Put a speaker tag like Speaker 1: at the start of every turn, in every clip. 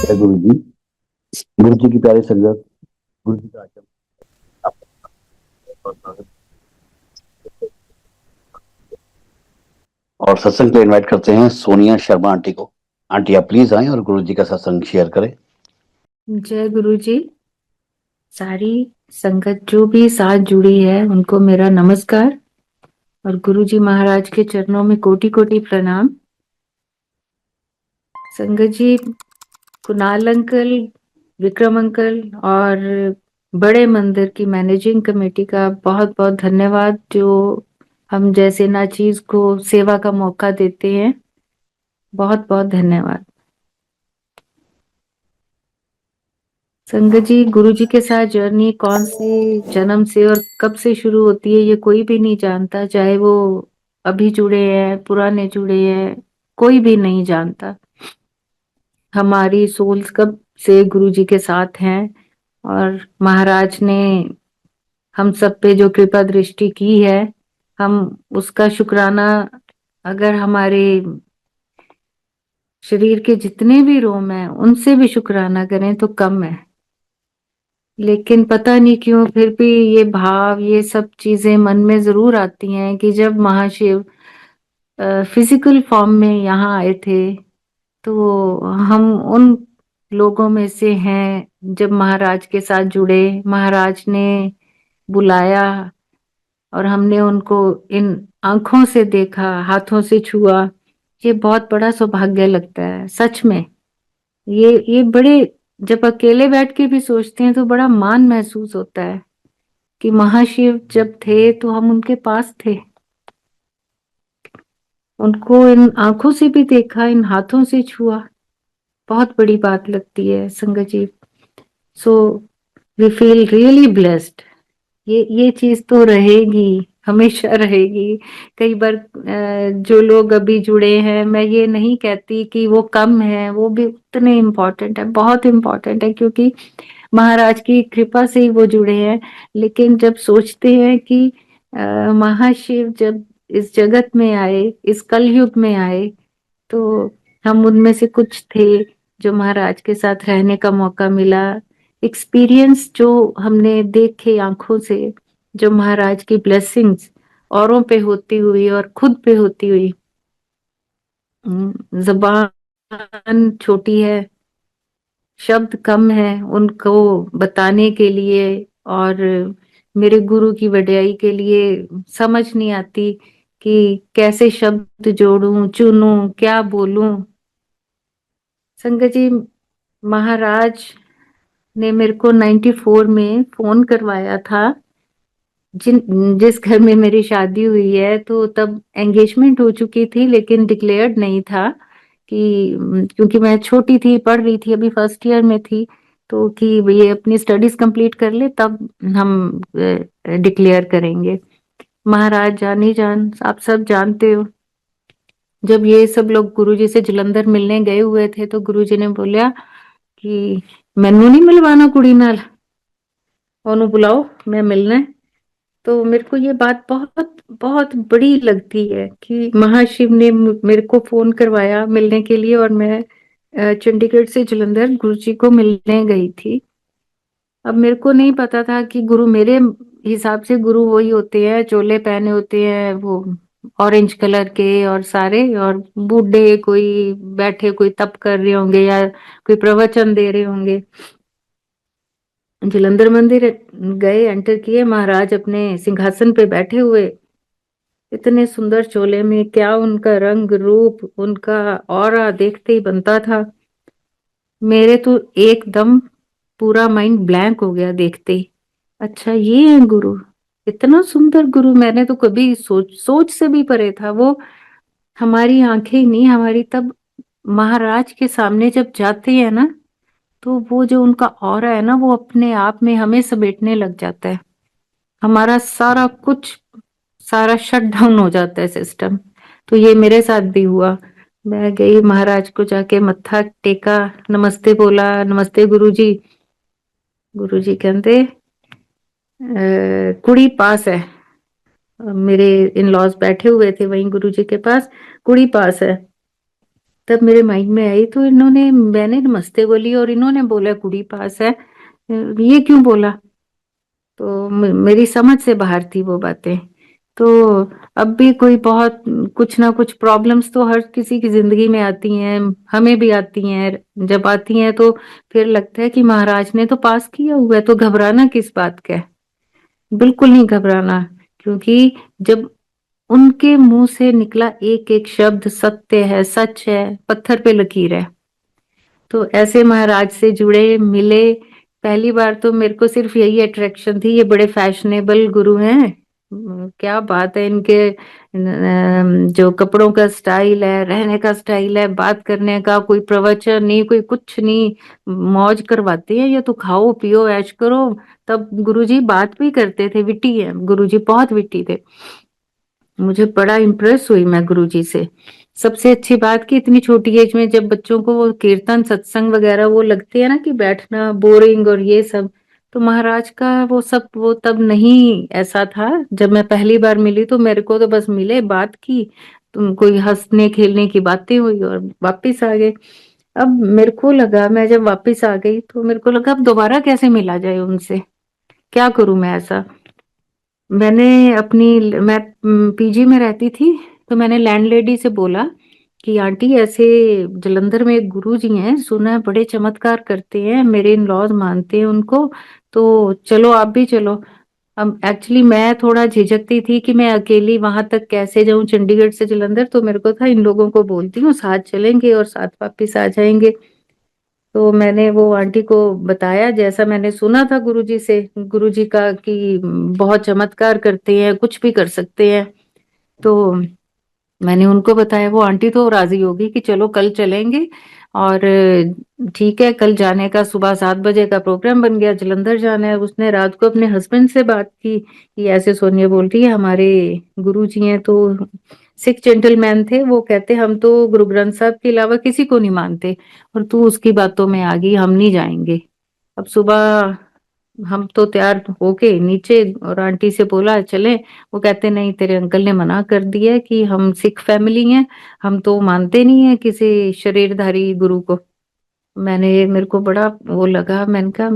Speaker 1: जय गुरु जी। गुरु जी की प्यारी संगत, गुरु जी का आचरण आपका बहुत स्वागत और सत्संग के लिए इनवाइट करते हैं सोनिया शर्मा आंटी को। आंटी आप प्लीज आएं और गुरु जी का सत्संग शेयर करें।
Speaker 2: जय गुरु जी। सारी संगत जो भी साथ जुड़ी है उनको मेरा नमस्कार और गुरु जी महाराज के चरणों में कोटि कोटि प्रणाम। संगत जी, कुणाल अंकल, विक्रम अंकल और बड़े मंदिर की मैनेजिंग कमेटी का बहुत बहुत धन्यवाद, जो हम जैसे नाचीज को सेवा का मौका देते हैं। बहुत बहुत धन्यवाद। संगत जी, गुरु जी के साथ जर्नी कौन से जन्म से और कब से शुरू होती है ये कोई भी नहीं जानता, चाहे वो अभी जुड़े हैं पुराने जुड़े हैं, कोई भी नहीं जानता। हमारी सोल्स कब से गुरु जी के साथ हैं और महाराज ने हम सब पे जो कृपा दृष्टि की है, हम उसका शुक्राना अगर हमारे शरीर के जितने भी रोम हैं उनसे भी शुक्राना करें तो कम है। लेकिन पता नहीं क्यों फिर भी ये भाव, ये सब चीजें मन में जरूर आती हैं कि जब महाशिव फिजिकल फॉर्म में यहाँ आए थे तो हम उन लोगों में से हैं। जब महाराज के साथ जुड़े, महाराज ने बुलाया और हमने उनको इन आंखों से देखा, हाथों से छुआ, ये बहुत बड़ा सौभाग्य लगता है सच में। ये बड़े, जब अकेले बैठ के भी सोचते हैं तो बड़ा मान महसूस होता है कि महाशिव जब थे तो हम उनके पास थे, उनको इन आंखों से भी देखा, इन हाथों से छुआ। बहुत बड़ी बात लगती है sangat ji. So we feel really blessed. ये चीज तो रहेगी, हमेशा रहेगी। कई बार जो लोग अभी जुड़े हैं, मैं ये नहीं कहती कि वो कम है, वो भी उतने इम्पोर्टेंट है, बहुत इम्पोर्टेंट है, क्योंकि महाराज की कृपा से ही वो जुड़े हैं। लेकिन जब सोचते हैं कि महाशिव जब इस जगत में आए, इस कलयुग में आए, तो हम उनमें से कुछ थे जो महाराज के साथ रहने का मौका मिला। एक्सपीरियंस जो हमने देखे आंखों से, जो महाराज की ब्लेसिंग्स औरों पे होती हुई और खुद पे होती हुई। जबान छोटी है, शब्द कम है उनको बताने के लिए, और मेरे गुरु की वड्याई के लिए समझ नहीं आती कि कैसे शब्द जोड़ूं, चुनूं, क्या बोलूं। संगत जी, महाराज ने मेरे को 94 में फोन करवाया था। जिस घर में मेरी शादी हुई है, तो तब एंगेजमेंट हो चुकी थी लेकिन डिक्लेयर्ड नहीं था कि, क्योंकि मैं छोटी थी, पढ़ रही थी, अभी फर्स्ट ईयर में थी, तो कि ये अपनी स्टडीज कंप्लीट कर ले तब हम डिक्लेयर करेंगे। महाराज जानी जान, आप सब जानते हो। जब ये सब लोग गुरुजी से जलंधर मिलने गए हुए थे तो गुरुजी ने बोला कि मैनू नहीं मिलवाना कुड़ी नाल, ओनू बुलाओ, मैं मिलना है। तो मेरे को ये बात बहुत बहुत बड़ी लगती है कि महाशिव ने मेरे को फोन करवाया मिलने के लिए, और मैं चंडीगढ़ से जलंधर गुरुजी को मिलने गई थी। अब मेरे को नहीं पता था कि गुरु, मेरे हिसाब से गुरु वही होते हैं, चोले पहने होते हैं वो ऑरेंज कलर के, और सारे, और बूढ़े कोई बैठे, कोई तप कर रहे होंगे या कोई प्रवचन दे रहे होंगे। जलंधर मंदिर गए, एंटर किए, महाराज अपने सिंहासन पे बैठे हुए, इतने सुंदर चोले में, क्या उनका रंग रूप, उनका ऑरा देखते ही बनता था। मेरे तो एकदम पूरा माइंड ब्लैंक हो गया देखते ही। अच्छा ये है गुरु, इतना सुंदर गुरु मैंने तो कभी सोच सोच से भी परे था वो। हमारी आंखें ही नहीं, हमारी तब महाराज के सामने जब जाते हैं ना, तो वो जो उनका ऑरा है ना, वो अपने आप में हमें समेटने लग जाता है। हमारा सारा कुछ, सारा शट डाउन हो जाता है सिस्टम। तो ये मेरे साथ भी हुआ। मैं गई, महाराज को जाके मत्था टेका, नमस्ते बोला, नमस्ते गुरुजी। गुरुजी कहते कुड़ी पास है। मेरे इन लॉज बैठे हुए थे वहीं गुरुजी के पास, कुड़ी पास है। तब मेरे माइंड में आई, तो इन्होंने, मैंने नमस्ते बोली और इन्होंने बोला कुड़ी पास है, ये क्यों बोला? तो मेरी समझ से बाहर थी वो बातें। तो अब भी कोई बहुत कुछ ना कुछ प्रॉब्लम्स तो हर किसी की जिंदगी में आती हैं, हमें भी आती हैं। जब आती हैं तो फिर लगता है कि महाराज ने तो पास किया हुआ है, तो घबराना किस बात का है? बिल्कुल नहीं घबराना, क्योंकि जब उनके मुंह से निकला एक एक शब्द सत्य है, सच है, पत्थर पे लकीर है। तो ऐसे महाराज से जुड़े मिले, पहली बार तो मेरे को सिर्फ यही अट्रैक्शन थी, ये बड़े फैशनेबल गुरु हैं। क्या बात है इनके, जो कपड़ों का स्टाइल है, रहने का स्टाइल है, बात करने का, कोई प्रवचन नहीं, कोई कुछ नहीं, मौज करवाते हैं। ये तो खाओ पियो ऐश करो। तब गुरुजी बात भी करते थे, विट्टी है गुरुजी, बहुत विट्टी थे। मुझे बड़ा इम्प्रेस हुई मैं गुरुजी से। सबसे अच्छी बात कि इतनी छोटी एज में जब बच्चों को वो कीर्तन सत्संग वगैरह वो लगते हैं ना कि बैठना बोरिंग और ये सब, तो महाराज का वो सब वो तब नहीं ऐसा था। जब मैं पहली बार मिली तो मेरे को तो बस मिले, बात की, तुम कोई हंसने खेलने की बातें हुई और वापिस आ गए। अब मेरे को लगा, मैं जब वापिस आ गई तो मेरे को लगा अब दोबारा कैसे मिला जाए उनसे, क्या करूं मैं ऐसा। मैंने अपनी, मैं पीजी में रहती थी, तो मैंने लैंडलेडी से बोला कि आंटी ऐसे जलंधर में एक गुरु जी हैं, सुना है बड़े चमत्कार करते हैं, मेरे इन लॉज मानते हैं उनको, तो चलो आप भी चलो। अब एक्चुअली मैं थोड़ा झिझकती थी कि मैं अकेली वहां तक कैसे जाऊं, चंडीगढ़ से जलंधर, तो मेरे को था इन लोगों को बोलती हूँ साथ चलेंगे और साथ वापिस आ जाएंगे। तो मैंने वो आंटी को बताया जैसा मैंने सुना था गुरुजी से, गुरुजी का कि बहुत चमत्कार करते हैं, कुछ भी कर सकते हैं। तो मैंने उनको बताया, वो आंटी तो राजी होगी कि चलो कल चलेंगे। और ठीक है, कल जाने का सुबह 7 बजे का प्रोग्राम बन गया, जलंधर जाना है। उसने रात को अपने हस्बैंड से बात की कि ऐसे सोनिया बोल रही है, हमारे गुरु जी हैं तो सिख जेंटलमैन थे, वो कहते हम तो गुरु ग्रंथ साहब के अलावा किसी को नहीं मानते, और तू उसकी बातों में आ गई, हम नहीं जाएंगे। अब सुबह हम तो तैयार होके नीचे, और आंटी से बोला चले, वो कहते नहीं, तेरे अंकल ने मना कर दिया है कि हम सिख फैमिली हैं, हम तो मानते नहीं है किसी शरीरधारी गुरु को। मेरे को बड़ा वो लगा, मैंने कहा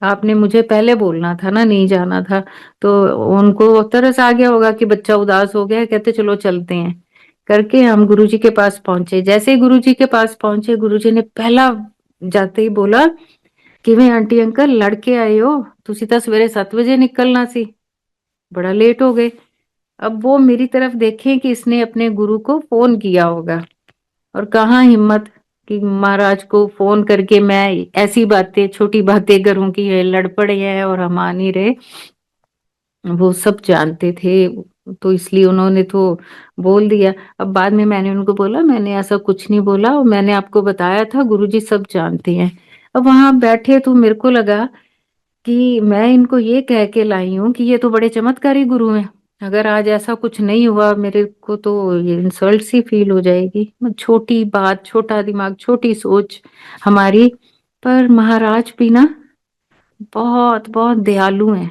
Speaker 2: आपने मुझे पहले बोलना था ना, नहीं जाना था। तो उनको तरस आ गया होगा कि बच्चा उदास हो गया है, कहते चलो चलते हैं, करके हम गुरुजी के पास पहुंचे। जैसे ही गुरुजी के पास पहुंचे, गुरुजी ने पहला जाते ही बोला, किवें आंटी अंकल लड़के आए हो, तुसी तो सवेरे 7 बजे निकलना सी, बड़ा लेट हो गए। अब वो मेरी तरफ देखें कि इसने अपने गुरु को फोन किया होगा, और कहाँ हिम्मत कि महाराज को फोन करके मैं ऐसी बातें, छोटी बातें करूं कि ये लड़ पड़े हैं और हम आ नहीं रहे। वो सब जानते थे, तो इसलिए उन्होंने तो बोल दिया। अब बाद में मैंने उनको बोला मैंने ऐसा कुछ नहीं बोला, और मैंने आपको बताया था गुरुजी सब जानते हैं। अब वहां बैठे तो मेरे को लगा कि मैं इनको ये कह के लाई हूँ कि ये तो बड़े चमत्कारी गुरु हैं, अगर आज ऐसा कुछ नहीं हुआ मेरे को तो ये इंसल्ट सी फील हो जाएगी। छोटी बात, छोटा दिमाग, छोटी सोच हमारी। पर महाराज भी ना बहुत बहुत दयालु हैं।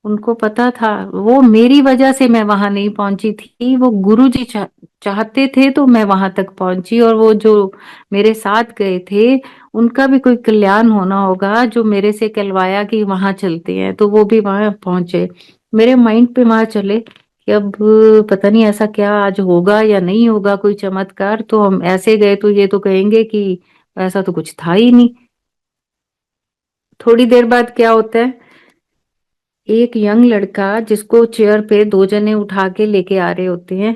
Speaker 2: उनको पता था, वो मेरी वजह से मैं वहां नहीं पहुंची थी, वो गुरुजी चाहते थे तो मैं वहां तक पहुंची। और वो जो मेरे साथ गए थे, उनका भी कोई कल्याण होना होगा, जो मेरे से कहलवाया कि वहां चलते हैं, तो वो भी वहां पहुंचे। मेरे माइंड पे वहां चले कि अब पता नहीं ऐसा क्या आज होगा या नहीं होगा कोई चमत्कार, तो हम ऐसे गए तो ये तो कहेंगे कि ऐसा तो कुछ था ही नहीं। थोड़ी देर बाद क्या होता है, एक यंग लड़का जिसको चेयर पे दो जने उठा के लेके आ रहे होते हैं,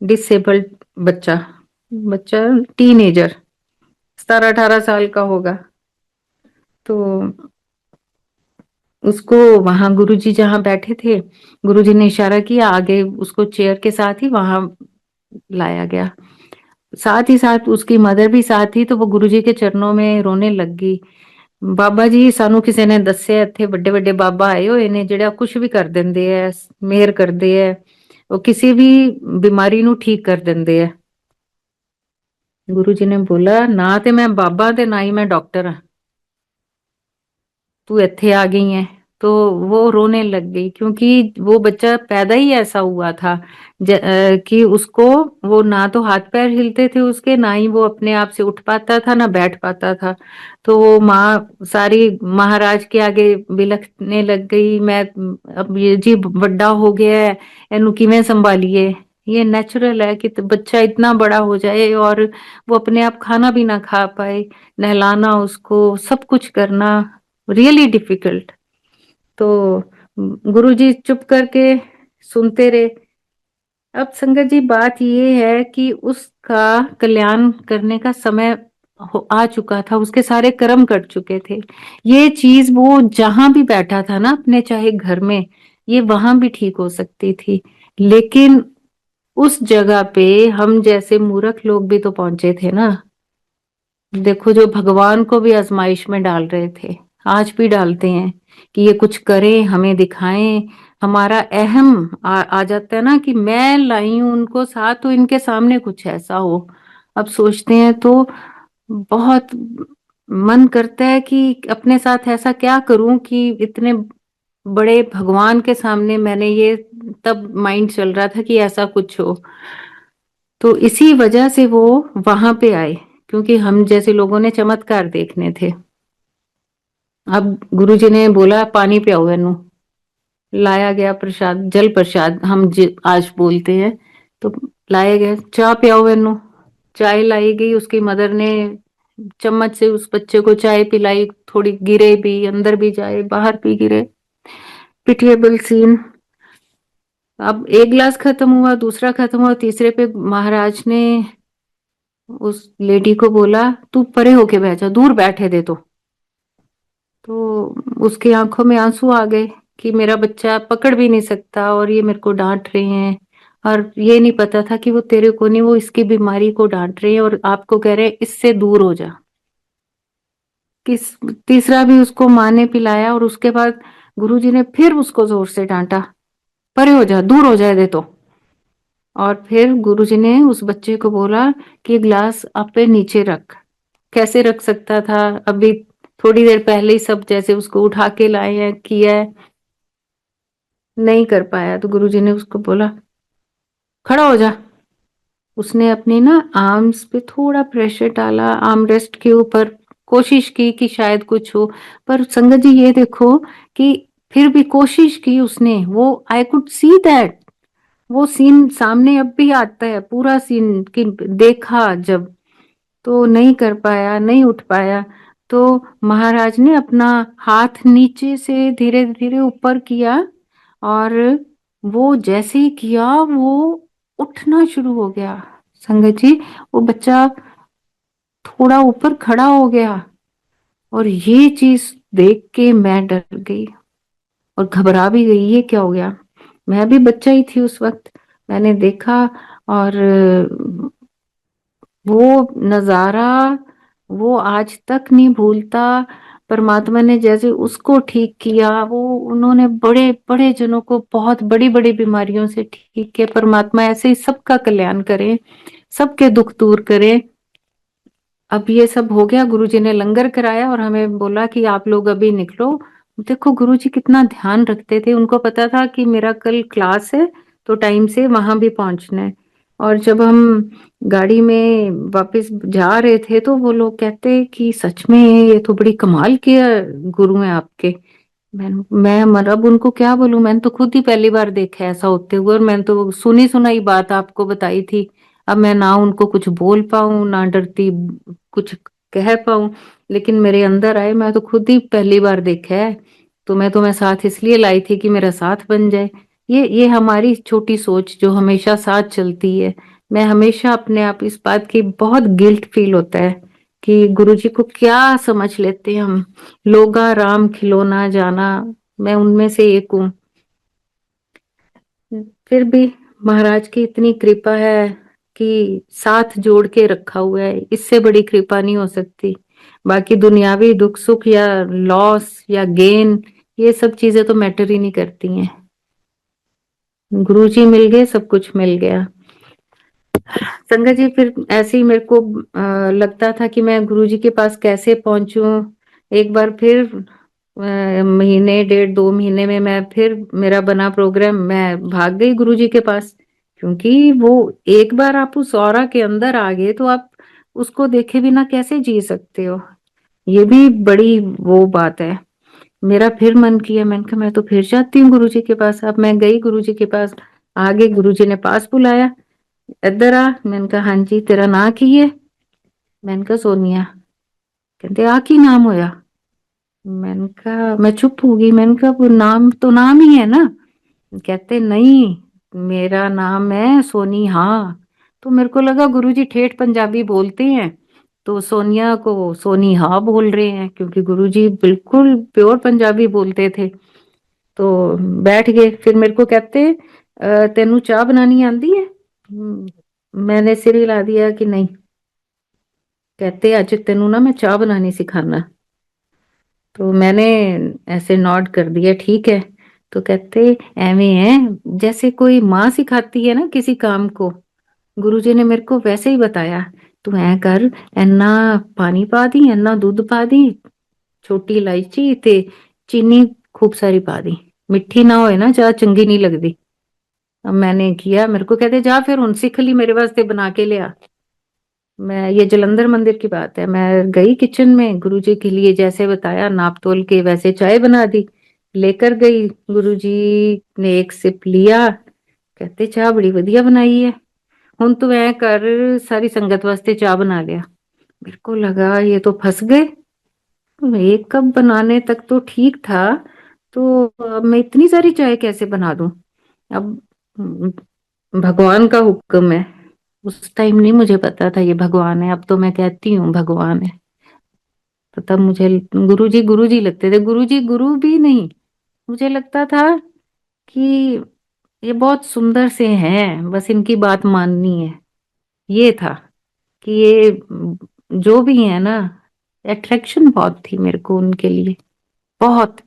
Speaker 2: डिसेबल्ड बच्चा, बच्चा टीनेजर, 17-18 साल का होगा। तो उसको वहां गुरुजी जहां बैठे थे, गुरुजी ने इशारा किया आगे, उसको चेयर के साथ ही वहां लाया गया। साथ ही साथ उसकी मदर भी साथ ही, तो वो गुरुजी के चरणों में रोने लग गई। बाबा जी सानू किसी ने दस्या इत्थे बड़े बड़े बाबा आए होए ने जेड़ा कुछ भी कर देंदे है, मेहर करदे है, वो किसी भी बीमारी नु ठीक कर देंदे है। गुरु जी ने बोला ना ते मैं बाबा ते ना ही मैं डॉक्टर हाँ, तू इत्थे आ गई है। तो वो रोने लग गई, क्योंकि वो बच्चा पैदा ही ऐसा हुआ था कि उसको, वो ना तो हाथ पैर हिलते थे उसके, ना ही वो अपने आप से उठ पाता था, ना बैठ पाता था। तो वो माँ सारी महाराज के आगे बिलखने लग गई, मैं अब ये जी बड़ा हो गया है, एनु किवें संभालिए। ये नेचुरल है कि बच्चा इतना बड़ा हो जाए और वो अपने आप खाना भी ना खा पाए, नहलाना उसको, सब कुछ करना रियली डिफिकल्ट। तो गुरुजी चुप करके सुनते रहे। अब संगत जी बात ये है कि उसका कल्याण करने का समय आ चुका था, उसके सारे कर्म कट चुके थे। ये चीज वो जहां भी बैठा था ना अपने, चाहे घर में, ये वहां भी ठीक हो सकती थी, लेकिन उस जगह पे हम जैसे मूर्ख लोग भी तो पहुंचे थे ना। देखो, जो भगवान को भी आजमाइश में डाल रहे थे, आज भी डालते हैं कि ये कुछ करें, हमें दिखाएं। हमारा अहम आ जाता है ना कि मैं लाई हूं उनको साथ, तो इनके सामने कुछ ऐसा हो। अब सोचते हैं तो बहुत मन करता है कि अपने साथ ऐसा क्या करूं कि इतने बड़े भगवान के सामने मैंने ये, तब माइंड चल रहा था कि ऐसा कुछ हो। तो इसी वजह से वो वहां पे आए, क्योंकि हम जैसे लोगों ने चमत्कार देखने थे। अब गुरुजी ने बोला पानी पियाओ इन्हू, लाया गया प्रसाद, जल प्रसाद हम आज बोलते हैं। तो लाए गए, चाय पियाओ इन्हू, चाय लाई गई। उसकी मदर ने चम्मच से उस बच्चे को चाय पिलाई, थोड़ी गिरे भी, अंदर भी जाए, बाहर भी गिरे। Pitiable scene. अब एक गिलास खत्म हुआ, दूसरा खत्म हुआ, तीसरे पे महाराज ने उस लेडी को बोला, तू परे होके बैठ जा, दूर बैठे दे तो उसकी आंखों में आंसू आ गए कि मेरा बच्चा पकड़ भी नहीं सकता और ये मेरे को डांट रहे हैं। और ये नहीं पता था कि वो तेरे को नहीं, वो इसकी बीमारी को डांट रहे हैं और आपको कह रहे हैं इससे दूर हो जा। किस तीसरा भी उसको माँ ने पिलाया और उसके बाद गुरुजी ने फिर उसको जोर से डांटा, परे हो जा, दूर हो जाए दे तो। और फिर गुरुजी ने उस बच्चे को बोला कि गिलास आपे नीचे रख। कैसे रख सकता था, अभी थोड़ी देर पहले ही सब जैसे उसको उठा के लाए हैं, किया है, नहीं कर पाया। तो गुरुजी ने उसको बोला खड़ा हो जा। उसने अपने ना आर्म्स पे थोड़ा प्रेशर डाला, आर्म रेस्ट के ऊपर, कोशिश की कि शायद कुछ हो। पर संगत जी ये देखो कि फिर भी कोशिश की उसने, वो आई कुड सी दैट, वो सीन सामने अब भी आता है पूरा सीन कि देखा जब, तो नहीं कर पाया, नहीं उठ पाया। तो महाराज ने अपना हाथ नीचे से धीरे धीरे ऊपर किया और वो जैसे ही किया वो उठना शुरू हो गया। संगत जी, वो बच्चा थोड़ा ऊपर खड़ा हो गया और ये चीज देख के मैं डर गई और घबरा भी गई, ये क्या हो गया। मैं भी बच्चा ही थी उस वक्त। मैंने देखा और वो नजारा वो आज तक नहीं भूलता। परमात्मा ने जैसे उसको ठीक किया, वो उन्होंने बड़े बड़े जनों को बहुत बड़ी बड़ी बीमारियों से ठीक किया। परमात्मा ऐसे ही सबका कल्याण करे, सबके दुख दूर करे। अब ये सब हो गया, गुरुजी ने लंगर कराया और हमें बोला कि आप लोग अभी निकलो। देखो गुरुजी कितना ध्यान रखते थे, उनको पता था कि मेरा कल क्लास है तो टाइम से वहां भी पहुंचना है। और जब हम गाड़ी में वापस जा रहे थे तो वो लोग कहते कि सच में ये तो बड़ी कमाल के गुरु हैं आपके। मैं मतलब उनको क्या बोलूं, मैंने तो खुद ही पहली बार देखा है ऐसा होते हुए, और मैंने तो सुनी सुनाई बात आपको बताई थी। अब मैं ना उनको कुछ बोल पाऊं, ना डरती कुछ कह पाऊं, लेकिन मेरे अंदर आए, मैं तो खुद ही पहली बार देखा है। तो मैं साथ इसलिए लाई थी कि मेरा साथ बन जाए। ये हमारी छोटी सोच जो हमेशा साथ चलती है। मैं हमेशा अपने आप इस बात की बहुत गिल्ट फील होता है कि गुरुजी को क्या समझ लेते हैं हम, लोगा राम खिलौना जाना। मैं उनमें से एक हूँ। फिर भी महाराज की इतनी कृपा है कि साथ जोड़ के रखा हुआ है, इससे बड़ी कृपा नहीं हो सकती। बाकी दुनियावी दुख सुख या लॉस या गेन, ये सब चीजें तो मैटर ही नहीं करती हैं। गुरुजी मिल गए, सब कुछ मिल गया। संगत जी, फिर ऐसे ही मेरे को लगता था कि मैं गुरुजी के पास कैसे पहुंचूं। एक बार फिर महीने डेढ़ 2 महीने में मैं फिर मेरा बना प्रोग्राम, मैं भाग गई गुरुजी के पास। क्योंकि वो एक बार आप उस ऑरा के अंदर आ गए तो आप उसको देखे बिना कैसे जी सकते हो। ये भी बड़ी वो बात है। मेरा फिर मन किया, मैंने कहा मैं तो फिर जाती हूँ गुरुजी के पास। अब मैं गई गुरुजी के पास, आगे गुरुजी ने पास बुलाया, इधर आ। मैंने कहा हाँ जी, तेरा नाम की है? मैंने कहा सोनिया। कहते आ की नाम होया? मैंने कहा, मैं चुप हो गई। मैंने कहा वो नाम तो नाम ही है ना। कहते नहीं, मेरा नाम है सोनी हाँ। तो मेरे को लगा गुरुजी ठेठ पंजाबी बोलते हैं, तो सोनिया को सोनी हाँ बोल रहे हैं, क्योंकि गुरुजी बिल्कुल प्योर पंजाबी बोलते थे। तो बैठ गए। फिर मेरे को कहते तेनू चाह बनानी आंदी है? मैंने सिर हिला दिया कि नहीं। कहते आज तेनू ना मैं चाह बनानी सिखाना। तो मैंने ऐसे नॉड कर दिया ठीक है। तो कहते एਵੇਂ है जैसे कोई माँ सिखाती है ना किसी काम को, गुरुजी ने मेरे को वैसे ही बताया। तू ऐ कर, इन्ना पानी पा दी, इन्ना दूध पा दी, छोटी इलायची ते चीनी खूब सारी पा दी, मिठी ना होए ना चाह चंगी नहीं लगदी। अब मैंने किया, मेरे को कहते जा फिर हुन सीख ली, मेरे वास्ते बना के लिया। मैं, ये जलंधर मंदिर की बात है, मैं गई किचन में गुरुजी के लिए, जैसे बताया नाप तोल के वैसे चाय बना दी, लेकर गई। गुरुजी ने एक सिप लिया, कहते चाह बड़ी बढ़िया बनाई है, हुन तू ऐ कर सारी संगत वास्ते चाह बना लिया। मेरे को लगा ये तो फंस गए। एक कप बनाने तक तो ठीक था, तो अब मैं इतनी सारी चाय कैसे बना दूं? अब भगवान का हुक्म है। उस टाइम नहीं मुझे पता था ये भगवान है, अब तो मैं कहती हूँ भगवान है। तो तब मुझे गुरुजी गुरुजी लगते थे, गुरुजी गुरु भी नहीं। मुझे लगता था कि ये बहुत सुंदर से हैं, बस इनकी बात माननी है। ये था कि ये जो भी है ना, अट्रैक्शन बहुत थी मेरे को उनके लिए, बहुत।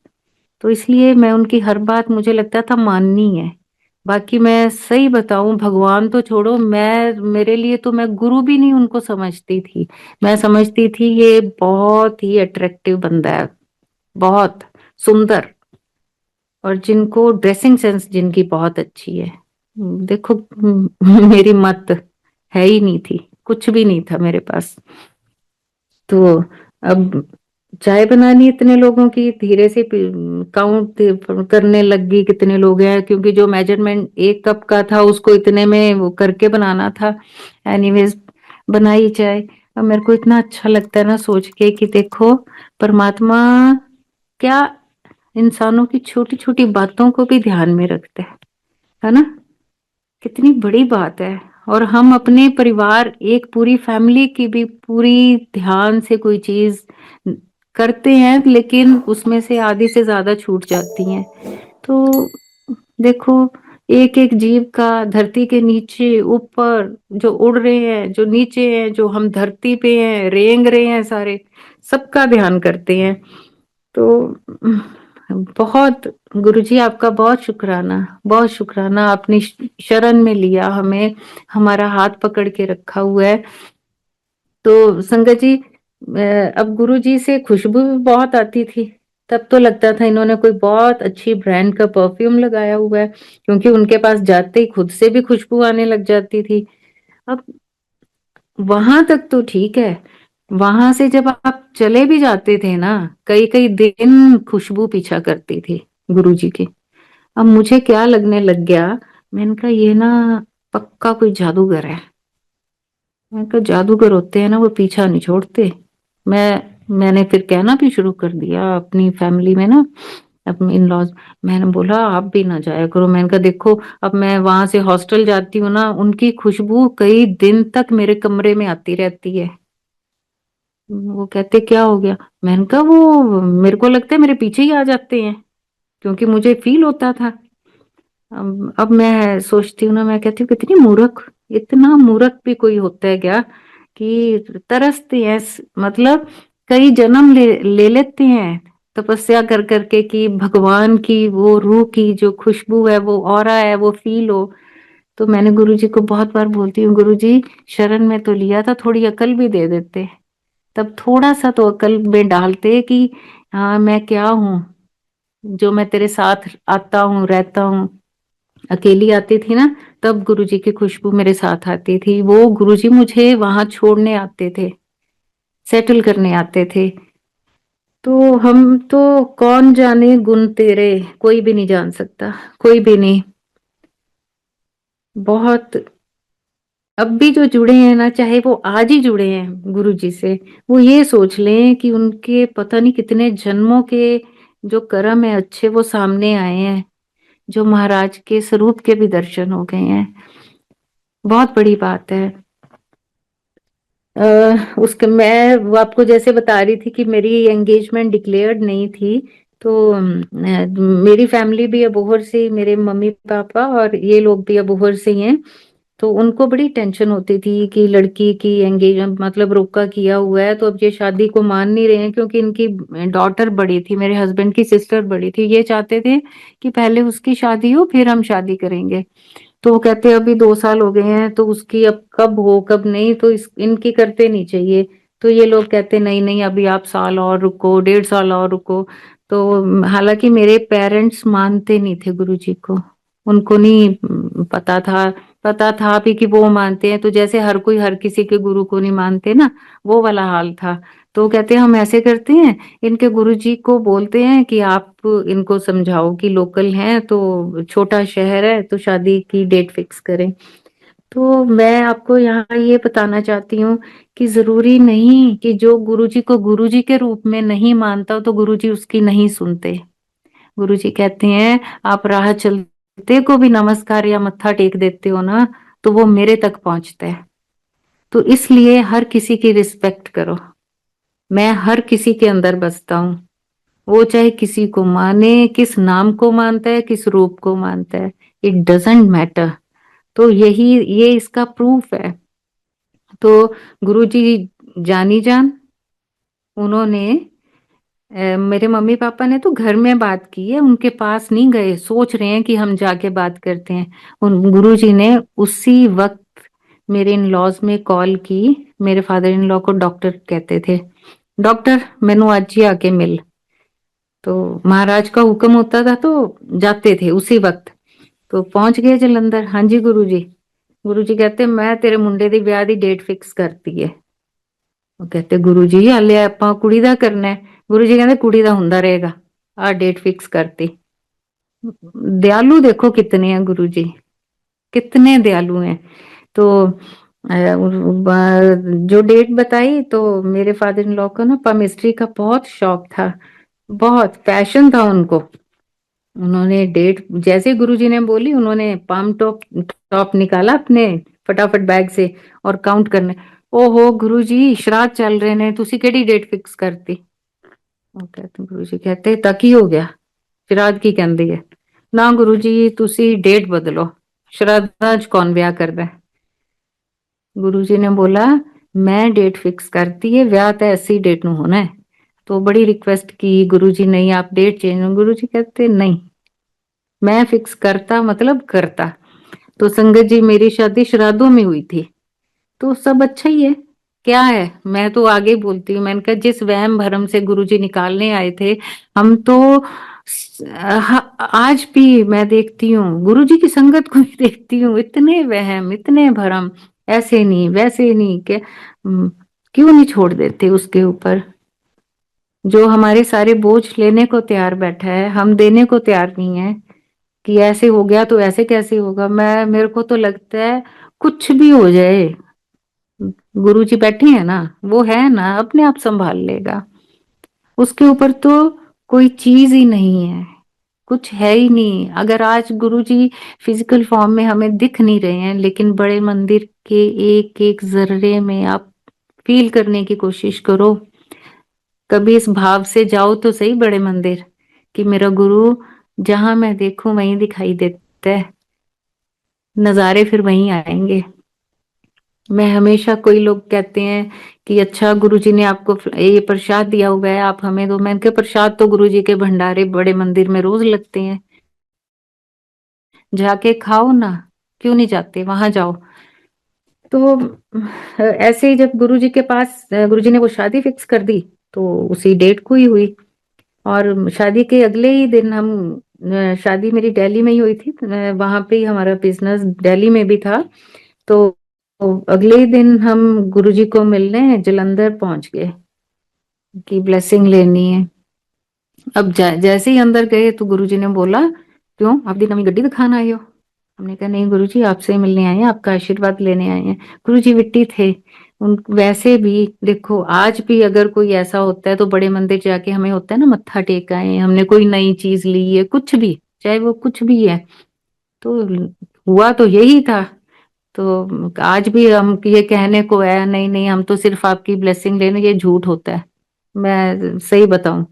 Speaker 2: तो इसलिए मैं उनकी हर बात मुझे लगता था माननी है। बाकी मैं सही बताऊं, भगवान तो छोड़ो, मैं मेरे लिए तो मैं गुरु भी नहीं उनको समझती थी। मैं समझती थी ये बहुत ही अट्रैक्टिव बंदा है, बहुत सुंदर, और जिनको ड्रेसिंग सेंस जिनकी बहुत अच्छी है। देखो मेरी मत है ही नहीं थी, कुछ भी नहीं था मेरे पास। तो अब चाय बनानी इतने लोगों की, धीरे से काउंट करने लग गई कितने लोग हैं, क्योंकि जो मेजरमेंट एक कप का था उसको इतने में वो करके बनाना था। एनीवेज बनाई चाय। अब मेरे को इतना अच्छा लगता है ना सोच के कि देखो परमात्मा क्या इंसानों की छोटी छोटी बातों को भी ध्यान में रखता है ना? कितनी बड़ी बात है। और हम अपने परिवार, एक पूरी फैमिली की भी पूरी ध्यान से कोई चीज करते हैं, लेकिन उसमें से आधी से ज्यादा छूट जाती हैं। तो देखो, एक एक जीव का धरती के नीचे ऊपर, जो उड़ रहे हैं, जो नीचे हैं, जो हम धरती पे हैं रेंग रहे हैं, सारे सबका ध्यान करते हैं। तो बहुत, गुरुजी आपका बहुत शुक्राना, बहुत शुक्राना, आपने शरण में लिया हमें, हमारा हाथ पकड़ के रखा हुआ है। तो संगत जी, अब गुरुजी से खुशबू भी बहुत आती थी। तब तो लगता था इन्होंने कोई बहुत अच्छी ब्रांड का परफ्यूम लगाया हुआ है, क्योंकि उनके पास जाते ही खुद से भी खुशबू आने लग जाती थी। अब वहां तक तो ठीक है, वहां से जब आप चले भी जाते थे ना, कई कई दिन खुशबू पीछा करती थी गुरुजी की। अब मुझे क्या लगने लग गया, मैंने कहा ये ना पक्का कोई जादूगर है। मैंने कहा जादूगर होते हैं ना वो पीछा नहीं छोड़ते। मैंने फिर कहना भी शुरू कर दिया अपनी फैमिली में ना, अपने इन लॉज। मैंने बोला आप भी ना जाया करो। मैंने कहा देखो, अब मैं वहां से हॉस्टल जाती हूँ ना, उनकी खुशबू कई दिन तक मेरे कमरे में आती रहती है। वो कहते क्या हो गया? मैंने कहा वो मेरे को लगता है मेरे पीछे ही आ जाते हैं, क्योंकि मुझे फील होता था। अब मैं सोचती हूँ ना, मैं कहती हूँ कितनी मूर्ख, इतना मूर्ख भी कोई होता है क्या कि तरसते हैं, मतलब कई जन्म ले लेते हैं तपस्या कर करके कि भगवान की वो रूह की जो खुशबू है, वो ऑरा है, वो फील हो। तो मैंने गुरुजी को बहुत बार बोलती हूँ, गुरुजी शरण में तो लिया था, थोड़ी अकल भी दे देते, तब थोड़ा सा तो अकल में डालते कि हाँ, मैं क्या हूँ जो मैं तेरे साथ आता हूँ, रहता हूँ। अकेली आती थी ना, तब गुरुजी की खुशबू मेरे साथ आती थी। वो गुरुजी मुझे वहां छोड़ने आते थे, सेटल करने आते थे। तो हम तो कौन जाने गुण तेरे, कोई भी नहीं जान सकता, कोई भी नहीं। बहुत, अब भी जो जुड़े हैं ना, चाहे वो आज ही जुड़े हैं गुरुजी से, वो ये सोच लें कि उनके पता नहीं कितने जन्मों के जो कर्म है अच्छे, वो सामने आए हैं। जो महाराज के स्वरूप के भी दर्शन हो गए हैं। बहुत बड़ी बात है। उसके मैं वो आपको जैसे बता रही थी कि मेरी एंगेजमेंट डिक्लेयर्ड नहीं थी। तो मेरी फैमिली भी अबोहर से, मेरे मम्मी पापा और ये लोग भी अबोहर से ही हैं। तो उनको बड़ी टेंशन होती थी कि लड़की की एंगेजमेंट मतलब रोका किया हुआ है, तो अब ये शादी को मान नहीं रहे हैं, क्योंकि इनकी डॉटर बड़ी थी, मेरे हस्बैंड की सिस्टर बड़ी थी। ये चाहते थे कि पहले उसकी शादी हो फिर हम शादी करेंगे। तो वो कहते अभी 2 साल हो गए हैं, तो उसकी अब कब हो कब नहीं, तो इनकी करते नहीं चाहिए। तो ये लोग कहते नहीं नहीं, अभी आप साल और रुको, 1.5 साल और रुको। तो हालांकि मेरे पेरेंट्स मानते नहीं थे गुरुजी को। उनको नहीं पता था। पता था भी कि वो मानते हैं, तो जैसे हर कोई हर किसी के गुरु को नहीं मानते ना, वो वाला हाल था। तो वो कहते हम ऐसे करते हैं, इनके गुरुजी को बोलते हैं कि आप इनको समझाओ कि लोकल हैं, तो छोटा शहर है, तो शादी की डेट फिक्स करें। तो मैं आपको यहाँ ये बताना चाहती हूँ कि जरूरी नहीं कि जो गुरुजी को गुरुजी के रूप में नहीं मानता तो गुरुजी उसकी नहीं सुनते। गुरुजी कहते हैं आप राह चलते को भी नमस्कार या मत्था टेक देते हो ना, तो वो मेरे तक पहुंचता है। तो इसलिए हर किसी की रिस्पेक्ट करो। मैं हर किसी के अंदर बसता हूँ। वो चाहे किसी को माने, किस नाम को मानता है, किस रूप को मानता है, इट डजेंट मैटर। तो यही, ये इसका प्रूफ है। तो गुरुजी जानी जान, उन्होंने मेरे मम्मी पापा ने तो घर में बात की है, उनके पास नहीं गए। सोच रहे हैं कि हम जाके बात करते हैं। उन गुरुजी ने उसी वक्त मेरे इन लॉज में कॉल की। मेरे फादर इन लॉ को डॉक्टर कहते थे। डॉक्टर मैनू आज ही आके मिल। तो महाराज का हुक्म होता था तो जाते थे उसी वक्त। तो पहुंच गए जलंधर। हाँ जी गुरुजी। गुरुजी कहते मैं तेरे मुंडे दी ब्याह दी डेट फिक्स करती है। ਉਹ कहते गुरु जी हाले ਆਪਾਂ ਕੁੜੀ ਦਾ करना है। गुरु जी कहते कुड़ी दा हुंदा रहेगा। आ डेट फिक्स करती। दयालु देखो कितने हैं गुरु जी, कितने दयालु हैं। तो जो डेट बताई, तो मेरे फादर इन लॉ को ना पामिस्ट्री का बहुत शौक था, बहुत पैशन था उनको। उन्होंने डेट जैसे गुरुजी ने बोली, उन्होंने पाम टॉप टॉप निकाला अपने फटाफट बैग से और काउंट करने। ओहो गुरुजी श्राद्ध चल रहे ने, तुसी केड़ी डेट फिक्स करती। ਉਹ कहते गुरुजी कहते तक ही हो गया, श्राद्ध की कहंदी है। ना गुरुजी तुसी डेट बदलो, श्राद्धां च कौन ब्याह करदा है। गुरुजी ने बोला मैं डेट फिक्स करती है, ब्याह तो ऐसी डेट नु होना है। तो बड़ी रिक्वेस्ट की गुरुजी नहीं आप डेट चेंज। गुरुजी कहते नहीं, मैं फिक्स करता मतलब करता। तो संगत जी मेरी शादी श्राद्धों में हुई थी, तो सब अच्छा ही है। क्या है, मैं तो आगे ही बोलती हूँ। मैंने कहा जिस वहम भरम से गुरुजी निकालने आए थे, हम तो आज भी मैं देखती हूँ गुरुजी की संगत को ही देखती हूँ, इतने वहम इतने भरम, ऐसे नहीं वैसे नहीं के क्यों नहीं छोड़ देते उसके ऊपर। जो हमारे सारे बोझ लेने को तैयार बैठा है, हम देने को तैयार नहीं है। कि ऐसे हो गया तो ऐसे कैसे होगा। मैं मेरे को तो लगता है कुछ भी हो जाए, गुरु जी बैठे हैं ना, वो है ना, अपने आप संभाल लेगा। उसके ऊपर तो कोई चीज ही नहीं है, कुछ है ही नहीं। अगर आज गुरु जी फिजिकल फॉर्म में हमें दिख नहीं रहे हैं, लेकिन बड़े मंदिर के एक एक जर्रे में आप फील करने की कोशिश करो। कभी इस भाव से जाओ तो सही बड़े मंदिर, कि मेरा गुरु जहां मैं देखूं वहीं दिखाई देता है। नजारे फिर वहीं आएंगे। मैं हमेशा, कोई लोग कहते हैं कि अच्छा गुरुजी ने आपको ये प्रसाद दिया हुआ है आप हमें दो। मैंने कहा प्रसाद तो गुरुजी के भंडारे बड़े मंदिर में रोज लगते हैं, जाके खाओ ना। क्यों नहीं जाते, वहां जाओ। तो ऐसे ही जब गुरुजी के पास गुरुजी ने वो शादी फिक्स कर दी, तो उसी डेट को ही हुई। और शादी के अगले ही दिन हम शादी मेरी दिल्ली में ही हुई थी, वहां पे ही हमारा बिजनेस दिल्ली में भी था। तो अगले ही दिन हम गुरुजी को मिलने जलंधर पहुंच गए कि ब्लेसिंग लेनी है। अब जैसे ही अंदर गए तो गुरुजी ने बोला, क्यों आप दी नवी गड्डी दिखाना आए हो? हमने कहा नहीं गुरुजी, आपसे ही मिलने आए हैं, आपका आशीर्वाद लेने आए हैं। गुरुजी विट्टी थे। उन वैसे भी देखो, आज भी अगर कोई ऐसा होता है तो बड़े मंदिर जाके हमें होता है ना, मत्था टेका है, हमने कोई नई चीज ली है, कुछ भी, चाहे वो कुछ भी है, तो हुआ तो यही था। तो आज भी हम ये कहने को है, नहीं नहीं हम तो सिर्फ आपकी ब्लेसिंग लेने, ये झूठ होता है। मैं सही बताऊं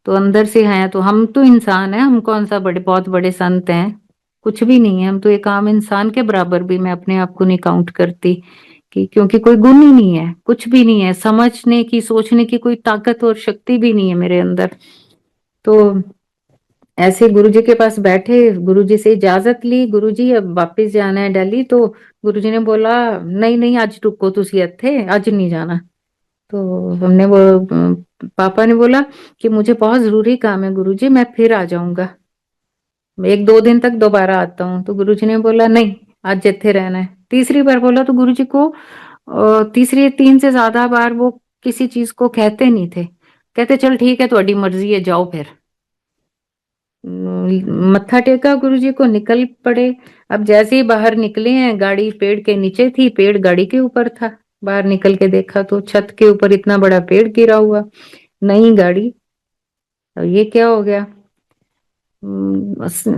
Speaker 2: तो अंदर से हैं, तो हम तो इंसान हैं, हम कौन सा बड़े बहुत बड़े संत हैं? कुछ भी नहीं है, हम तो एक आम इंसान के बराबर भी मैं अपने आप को नहीं काउंट करती, कि क्योंकि कोई गुण ही नहीं है, कुछ भी नहीं है, समझने की सोचने की कोई ताकत और शक्ति भी नहीं है मेरे अंदर। तो ऐसे गुरुजी के पास बैठे, गुरुजी से इजाजत ली, गुरुजी अब वापस जाना है दिल्ली। तो गुरुजी ने बोला नहीं नहीं आज रुको, तुसी इत्थे आज नहीं जाना। तो हमने वो पापा ने बोला कि मुझे बहुत जरूरी काम है गुरुजी, मैं फिर आ जाऊंगा, एक दो दिन तक दोबारा आता हूँ। तो गुरुजी ने बोला नहीं, आज इत्थे रहना है। तीसरी बार बोला तो गुरुजी को तीसरी तीन से ज्यादा बार वो किसी चीज को कहते नहीं थे, कहते चल ठीक है तुम्हारी मर्जी है, जाओ फिर। मत्था टेका गुरुजी को, निकल पड़े। अब जैसे ही बाहर निकले हैं, गाड़ी पेड़ के नीचे थी, पेड़ गाड़ी के ऊपर था। बाहर निकल के देखा तो छत के ऊपर इतना बड़ा पेड़ गिरा हुआ, नई गाड़ी। अब ये क्या हो गया?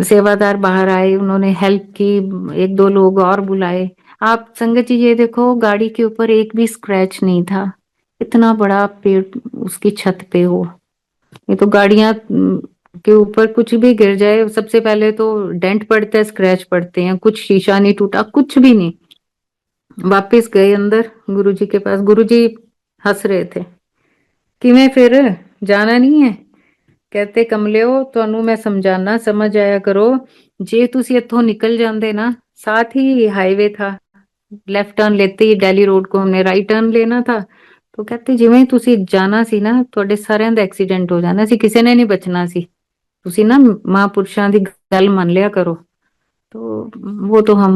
Speaker 2: सेवादार बाहर आए, उन्होंने हेल्प की, एक दो लोग और बुलाए। आप संगत जी ये देखो, गाड़ी के ऊपर एक भी स्क्रैच नहीं था, इतना बड़ा पेड़ उसकी छत पे हो। ये तो गाड़ियां के ऊपर कुछ भी गिर जाए सबसे पहले तो डेंट पड़ता है, स्क्रैच पड़ते हैं, कुछ शीशा नहीं टूटा, कुछ भी नहीं। वापस गए अंदर गुरुजी के पास, गुरुजी हंस रहे थे कि मैं फिर जाना नहीं है। कहते कमलियो ਤੁਹਾਨੂੰ मैं समझाना समझ आया करो, जे ਤੁਸੀਂ इथों निकल जाते ना, साथ ही हाईवे था, लेफ्ट टर्न लेते ही दिल्ली रोड को हमने राइट टर्न लेना था। तो कहते ਜਿਵੇਂ ਹੀ ਤੁਸੀਂ ਜਾਣਾ ਸੀ ਨਾ, ਤੁਹਾਡੇ ਸਾਰਿਆਂ ਦਾ ਐਕਸੀਡੈਂਟ ਹੋ ਜਾਣਾ ਸੀ, ਕਿਸੇ ਨੇ ਨਹੀਂ ਬਚਣਾ ਸੀ, ਤੁਸੀਂ ना महापुरुषों की गल मान लिया करो। तो वो तो हम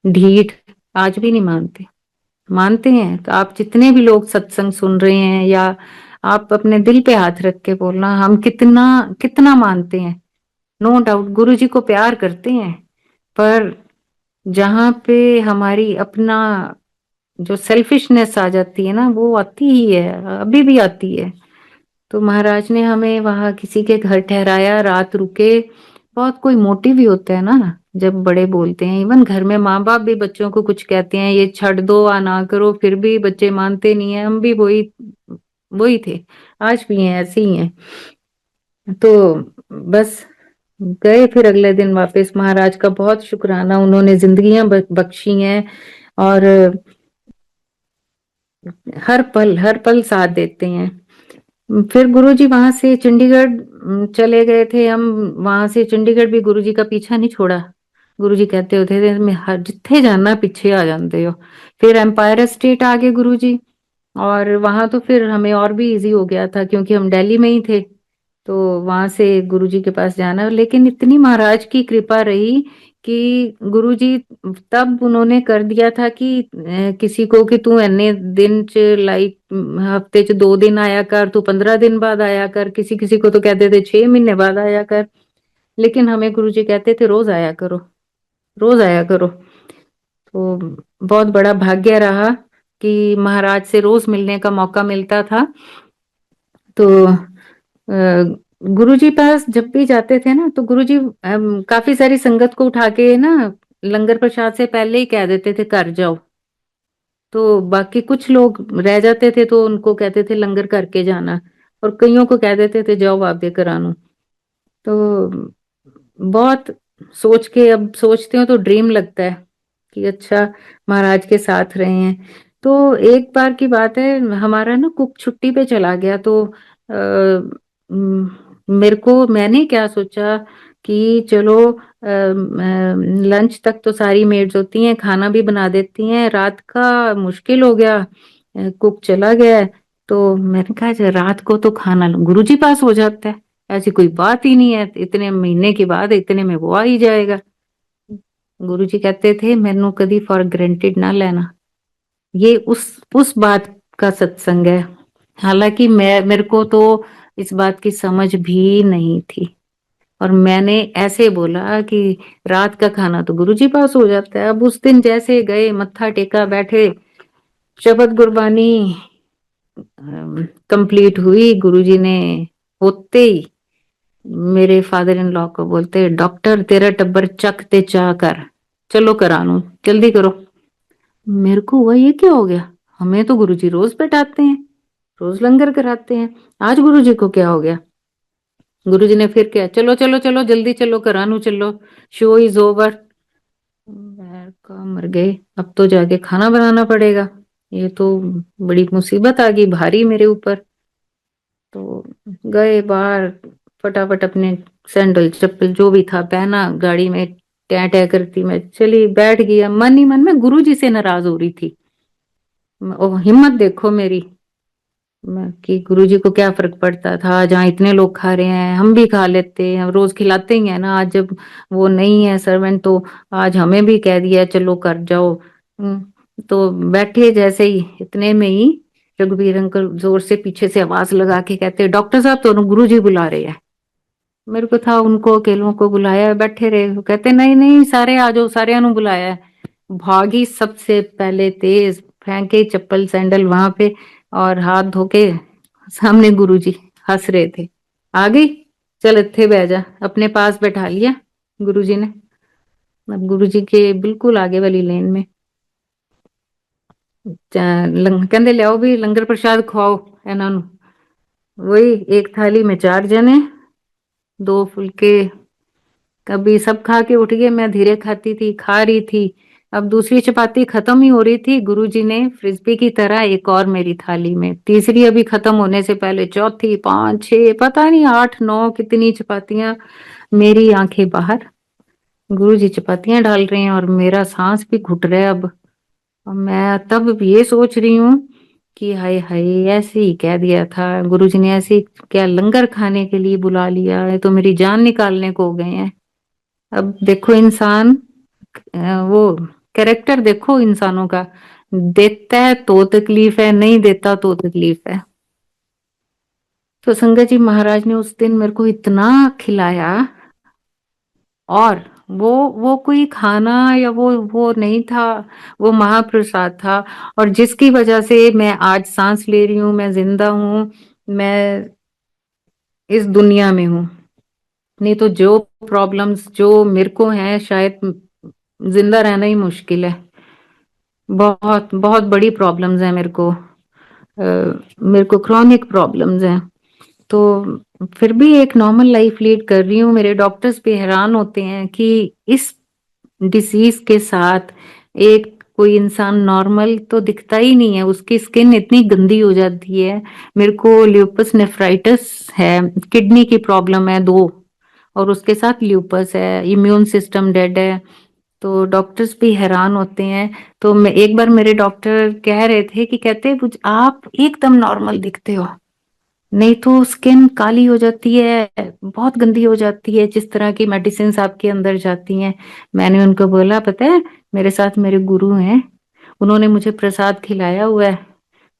Speaker 2: ढीठ आज भी नहीं मानते। मानते हैं तो आप जितने भी लोग सत्संग सुन रहे हैं, या आप अपने दिल पे हाथ रख के बोलना, हम कितना कितना मानते हैं। नो डाउट गुरु जी को प्यार करते हैं, पर जहां पे हमारी अपना जो सेल्फिशनेस आ जाती है ना, वो आती ही है, अभी भी आती है। तो महाराज ने हमें वहां किसी के घर ठहराया, रात रुके। बहुत कोई मोटिव भी होता है ना, जब बड़े बोलते हैं, इवन घर में माँ बाप भी बच्चों को कुछ कहते हैं, ये छੱਡ दो आ ना करो, फिर भी बच्चे मानते नहीं है। हम भी वही वही थे, आज भी हैं, ऐसे ही हैं। तो बस गए फिर अगले दिन वापस। महाराज का बहुत शुक्राना, उन्होंने जिंदगियां बख्शी हैं, और हर पल साथ देते हैं। फिर गुरुजी वहां से चंडीगढ़ चले गए थे हम। वहां से चंडीगढ़ भी गुरुजी का पीछा नहीं छोड़ा। गुरुजी कहते होते थे मैं हर जिथे जाना पीछे आ जाते हो। फिर एम्पायर स्टेट आ गए गुरुजी, और वहां तो फिर हमें और भी इजी हो गया था क्योंकि हम दिल्ली में ही थे। तो वहां से गुरुजी के पास जाना, लेकिन इतनी महाराज की कृपा रही कि गुरुजी तब उन्होंने कर दिया था कि किसी को कि तू इन्ने दिन च लाइक हफ्ते च 2 दिन आया कर, तू 15 दिन बाद आया कर, किसी किसी को तो कहते थे 6 महीने बाद आया कर। लेकिन हमें गुरुजी कहते थे रोज आया करो, रोज आया करो। तो बहुत बड़ा भाग्य रहा कि महाराज से रोज मिलने का मौका मिलता था। तो गुरुजी पास जब भी जाते थे ना, तो गुरुजी काफी सारी संगत को उठा के ना लंगर प्रसाद से पहले ही कह देते थे घर जाओ। तो बाकी कुछ लोग रह जाते थे तो उनको कहते थे लंगर करके जाना, और कईयों को कह देते थे जाओ आप दे कर आनो। तो बहुत सोच के अब सोचते हो तो ड्रीम लगता है कि अच्छा महाराज के साथ रहे हैं। तो एक बार की बात है, हमारा ना कुक छुट्टी पे चला गया। तो मेरे को मैंने क्या सोचा कि चलो लंच तक तो सारी मेड्स होती हैं, खाना भी बना देती हैं, रात का मुश्किल हो गया, कुक चला गया है, तो मैंने कहा "अच्छा, रात को तो खाना गुरुजी पास हो जाता है, ऐसी कोई बात ही नहीं है, इतने महीने के बाद इतने में वो आ ही जाएगा। गुरुजी कहते थे मैनू कदी फॉर ग्रांटेड ना लेना। ये उस बात का सत्संग है। हालांकि मैं मेरे को तो इस बात की समझ भी नहीं थी, और मैंने ऐसे बोला कि रात का खाना तो गुरुजी पास हो जाता है। अब उस दिन जैसे गए, मत्था टेका, बैठे, शबद गुरबानी कंप्लीट हुई। गुरुजी ने होते ही मेरे फादर इन लॉ को बोलते, डॉक्टर तेरा टब्बर चक ते चा कर, चलो करानू, जल्दी करो। मेरे को हुआ ये क्या हो गया, हमें तो गुरुजी रोज बैठाते हैं, रोज लंगर कराते हैं, आज गुरुजी को क्या हो गया। गुरुजी ने फिर क्या, चलो चलो चलो जल्दी चलो करानू चलो, शो इज ओवर। मैं कहा मर गए, अब तो जाके खाना बनाना पड़ेगा, ये तो बड़ी मुसीबत आ गई भारी मेरे ऊपर। तो गए बाहर, फटाफट अपने सैंडल चप्पल जो भी था पहना, गाड़ी में टै टै करती मैं चली, बैठ गया। मन ही मन में गुरु जी से नाराज हो रही थी। हिम्मत देखो मेरी, कि गुरु जी को क्या फर्क पड़ता था, जहाँ इतने लोग खा रहे हैं हम भी खा लेते हैं, हम रोज खिलाते ही है ना, आज जब वो नहीं है सर्वेंट तो आज हमें भी कह दिया चलो कर जाओ। तो बैठे जैसे ही इतने में ही रघुवीर अंकल जोर से पीछे से आवाज लगा के कहते, डॉक्टर साहब तो गुरु जी बुला रहे हैं। मेरे को था उनको अकेलों को बुलाया है, बैठे रहे। वो कहते नहीं नहीं सारे आ जाओ, सारे नु बुलाया है। भागी सबसे पहले तेज, फेंके चप्पल सैंडल वहां पे, और हाथ धोके सामने गुरुजी हंस रहे थे। आ गई, चल इत्थे बह जा, अपने पास बैठा लिया गुरुजी ने। अब गुरुजी के बिल्कुल आगे वाली लेन में कहते लियाओ भी लंगर प्रसाद खुआओ इन्हों। वही एक थाली में 4 जने, 2 फुलके, कभी सब खा के उठ गए, मैं धीरे खाती थी, खा रही थी। अब दूसरी चपाती खत्म ही हो रही थी, गुरुजी ने फ्रिस्बी की तरह एक और मेरी थाली में, तीसरी अभी खत्म होने से पहले चौथी, 5 6 पता नहीं 8 9 कितनी चपातियां। मेरी आंखें बाहर, गुरुजी चपातियां डाल रहे हैं और मेरा सांस भी घुट रहा है अब। और मैं तब ये सोच रही हूँ कि हाय हाय, ऐसे ही कह दिया था गुरुजी ने, ऐसे ही क्या लंगर खाने के लिए बुला लिया है, तो मेरी जान निकालने को हो गए हैं। अब देखो इंसान, वो कैरेक्टर देखो इंसानों का, देता है तो तकलीफ है, नहीं देता तो तकलीफ है। तो संगत जी महाराज ने उस दिन मेरे को इतना खिलाया, और वो कोई खाना या वो नहीं था, वो महाप्रसाद था। और जिसकी वजह से मैं आज सांस ले रही हूँ, मैं जिंदा हूँ, मैं इस दुनिया में हूँ। नहीं तो जो प्रॉब्लम्स जो मेरे को हैं, शायद जिंदा रहना ही मुश्किल है। बहुत बहुत बड़ी प्रॉब्लम्स हैं मेरे को, मेरे को क्रॉनिक प्रॉब्लम्स हैं। तो फिर भी एक नॉर्मल लाइफ लीड कर रही हूँ। मेरे डॉक्टर्स भी हैरान होते हैं कि इस डिसीज के साथ एक कोई इंसान नॉर्मल तो दिखता ही नहीं है, उसकी स्किन इतनी गंदी हो जाती है। मेरे को ल्यूपस नेफ्राइटिस है, किडनी की प्रॉब्लम है 2, और उसके साथ ल्यूपस है, इम्यून सिस्टम डेड है। तो डॉक्टर्स भी हैरान होते हैं। तो मैं एक बार, मेरे डॉक्टर कह रहे थे कि कहते आप एकदम नॉर्मल दिखते हो, नहीं तो स्किन काली हो जाती है, बहुत गंदी हो जाती है, जिस तरह की मेडिसिन आपके अंदर जाती हैं। मैंने उनको बोला पता है, मेरे साथ मेरे गुरु हैं, उन्होंने मुझे प्रसाद खिलाया हुआ है।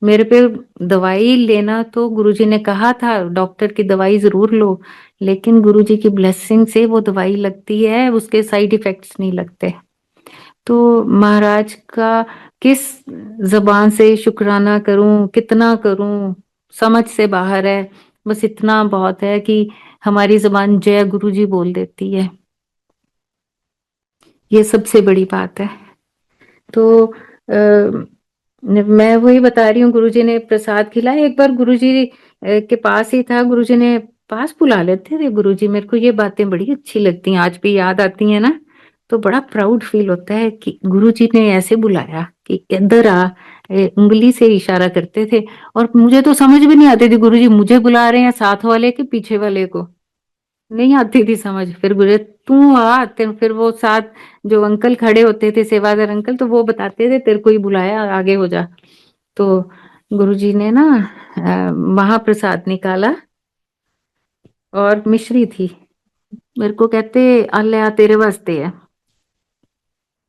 Speaker 2: मेरे पे दवाई लेना तो गुरुजी ने कहा था डॉक्टर की दवाई जरूर लो, लेकिन गुरुजी की ब्लेसिंग से वो दवाई लगती है, उसके साइड इफेक्ट्स नहीं लगते। तो महाराज का किस जबान से शुक्राना करूं, कितना करूं, समझ से बाहर है। बस इतना बहुत है कि हमारी जबान जय गुरु जी बोल देती है, ये सबसे बड़ी बात है। तो मैं वही बता रही हूँ, गुरुजी ने प्रसाद खिलाया। एक बार गुरुजी के पास ही था, गुरुजी ने पास बुला लेते थे। गुरुजी, मेरे को ये बातें बड़ी अच्छी लगती हैं, आज भी याद आती हैं ना, तो बड़ा प्राउड फील होता है कि गुरुजी ने ऐसे बुलाया कि इधर आ, उंगली से इशारा करते थे। और मुझे तो समझ भी नहीं आती थी गुरुजी मुझे बुला रहे हैं साथ वाले के पीछे वाले को, नहीं आती थी समझ। फिर गुरु तू आ, फिर वो साथ जो अंकल खड़े होते थे, सेवादार अंकल, तो वो बताते थे तेरे को ही बुलाया, आगे हो जा। तो गुरुजी ने ना महाप्रसाद निकाला और मिश्री थी। मेरे को कहते अल्लाह तेरे वास्ते है।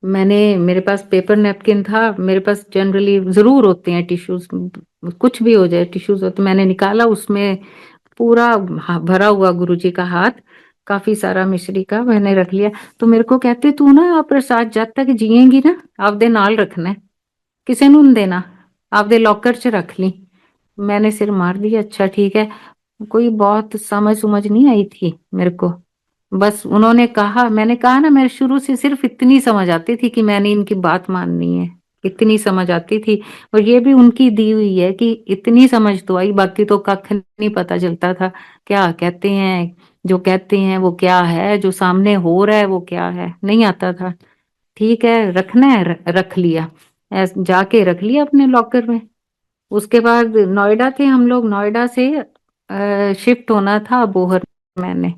Speaker 2: मैंने मेरे पास पेपर नैपकिन था, मेरे पास जनरली जरूर होते हैं टिश्यूज, कुछ भी हो जाए टिश्यूज होते, मैंने निकाला, उसमें पूरा भरा हुआ गुरुजी का हाथ, काफी सारा मिश्री का मैंने रख लिया। तो मेरे को कहते तू ना प्रसाद जब तक जिएंगी ना आपदे नाल रखना है, किसी ਨੂੰ ਨੀ देना, आपदे लॉकर च रख ली। मैंने सिर मार दिया, अच्छा ठीक है। कोई बहुत समझ नहीं आई थी मेरे को। बस उन्होंने कहा, मैंने कहा ना, मैं शुरू से सिर्फ इतनी समझ आती थी कि मैंने इनकी बात माननी है, इतनी समझ आती थी। और ये भी उनकी दी हुई है कि इतनी समझ तो आई, बाकी तो कख नहीं पता चलता था क्या कहते हैं, जो कहते हैं वो क्या है, जो सामने हो रहा है वो क्या है, नहीं आता था। ठीक है रखना है, रख लिया, जाके रख लिया अपने लॉकर में। उसके बाद नोएडा थे हम लोग, नोएडा से शिफ्ट होना था बोहर। मैंने,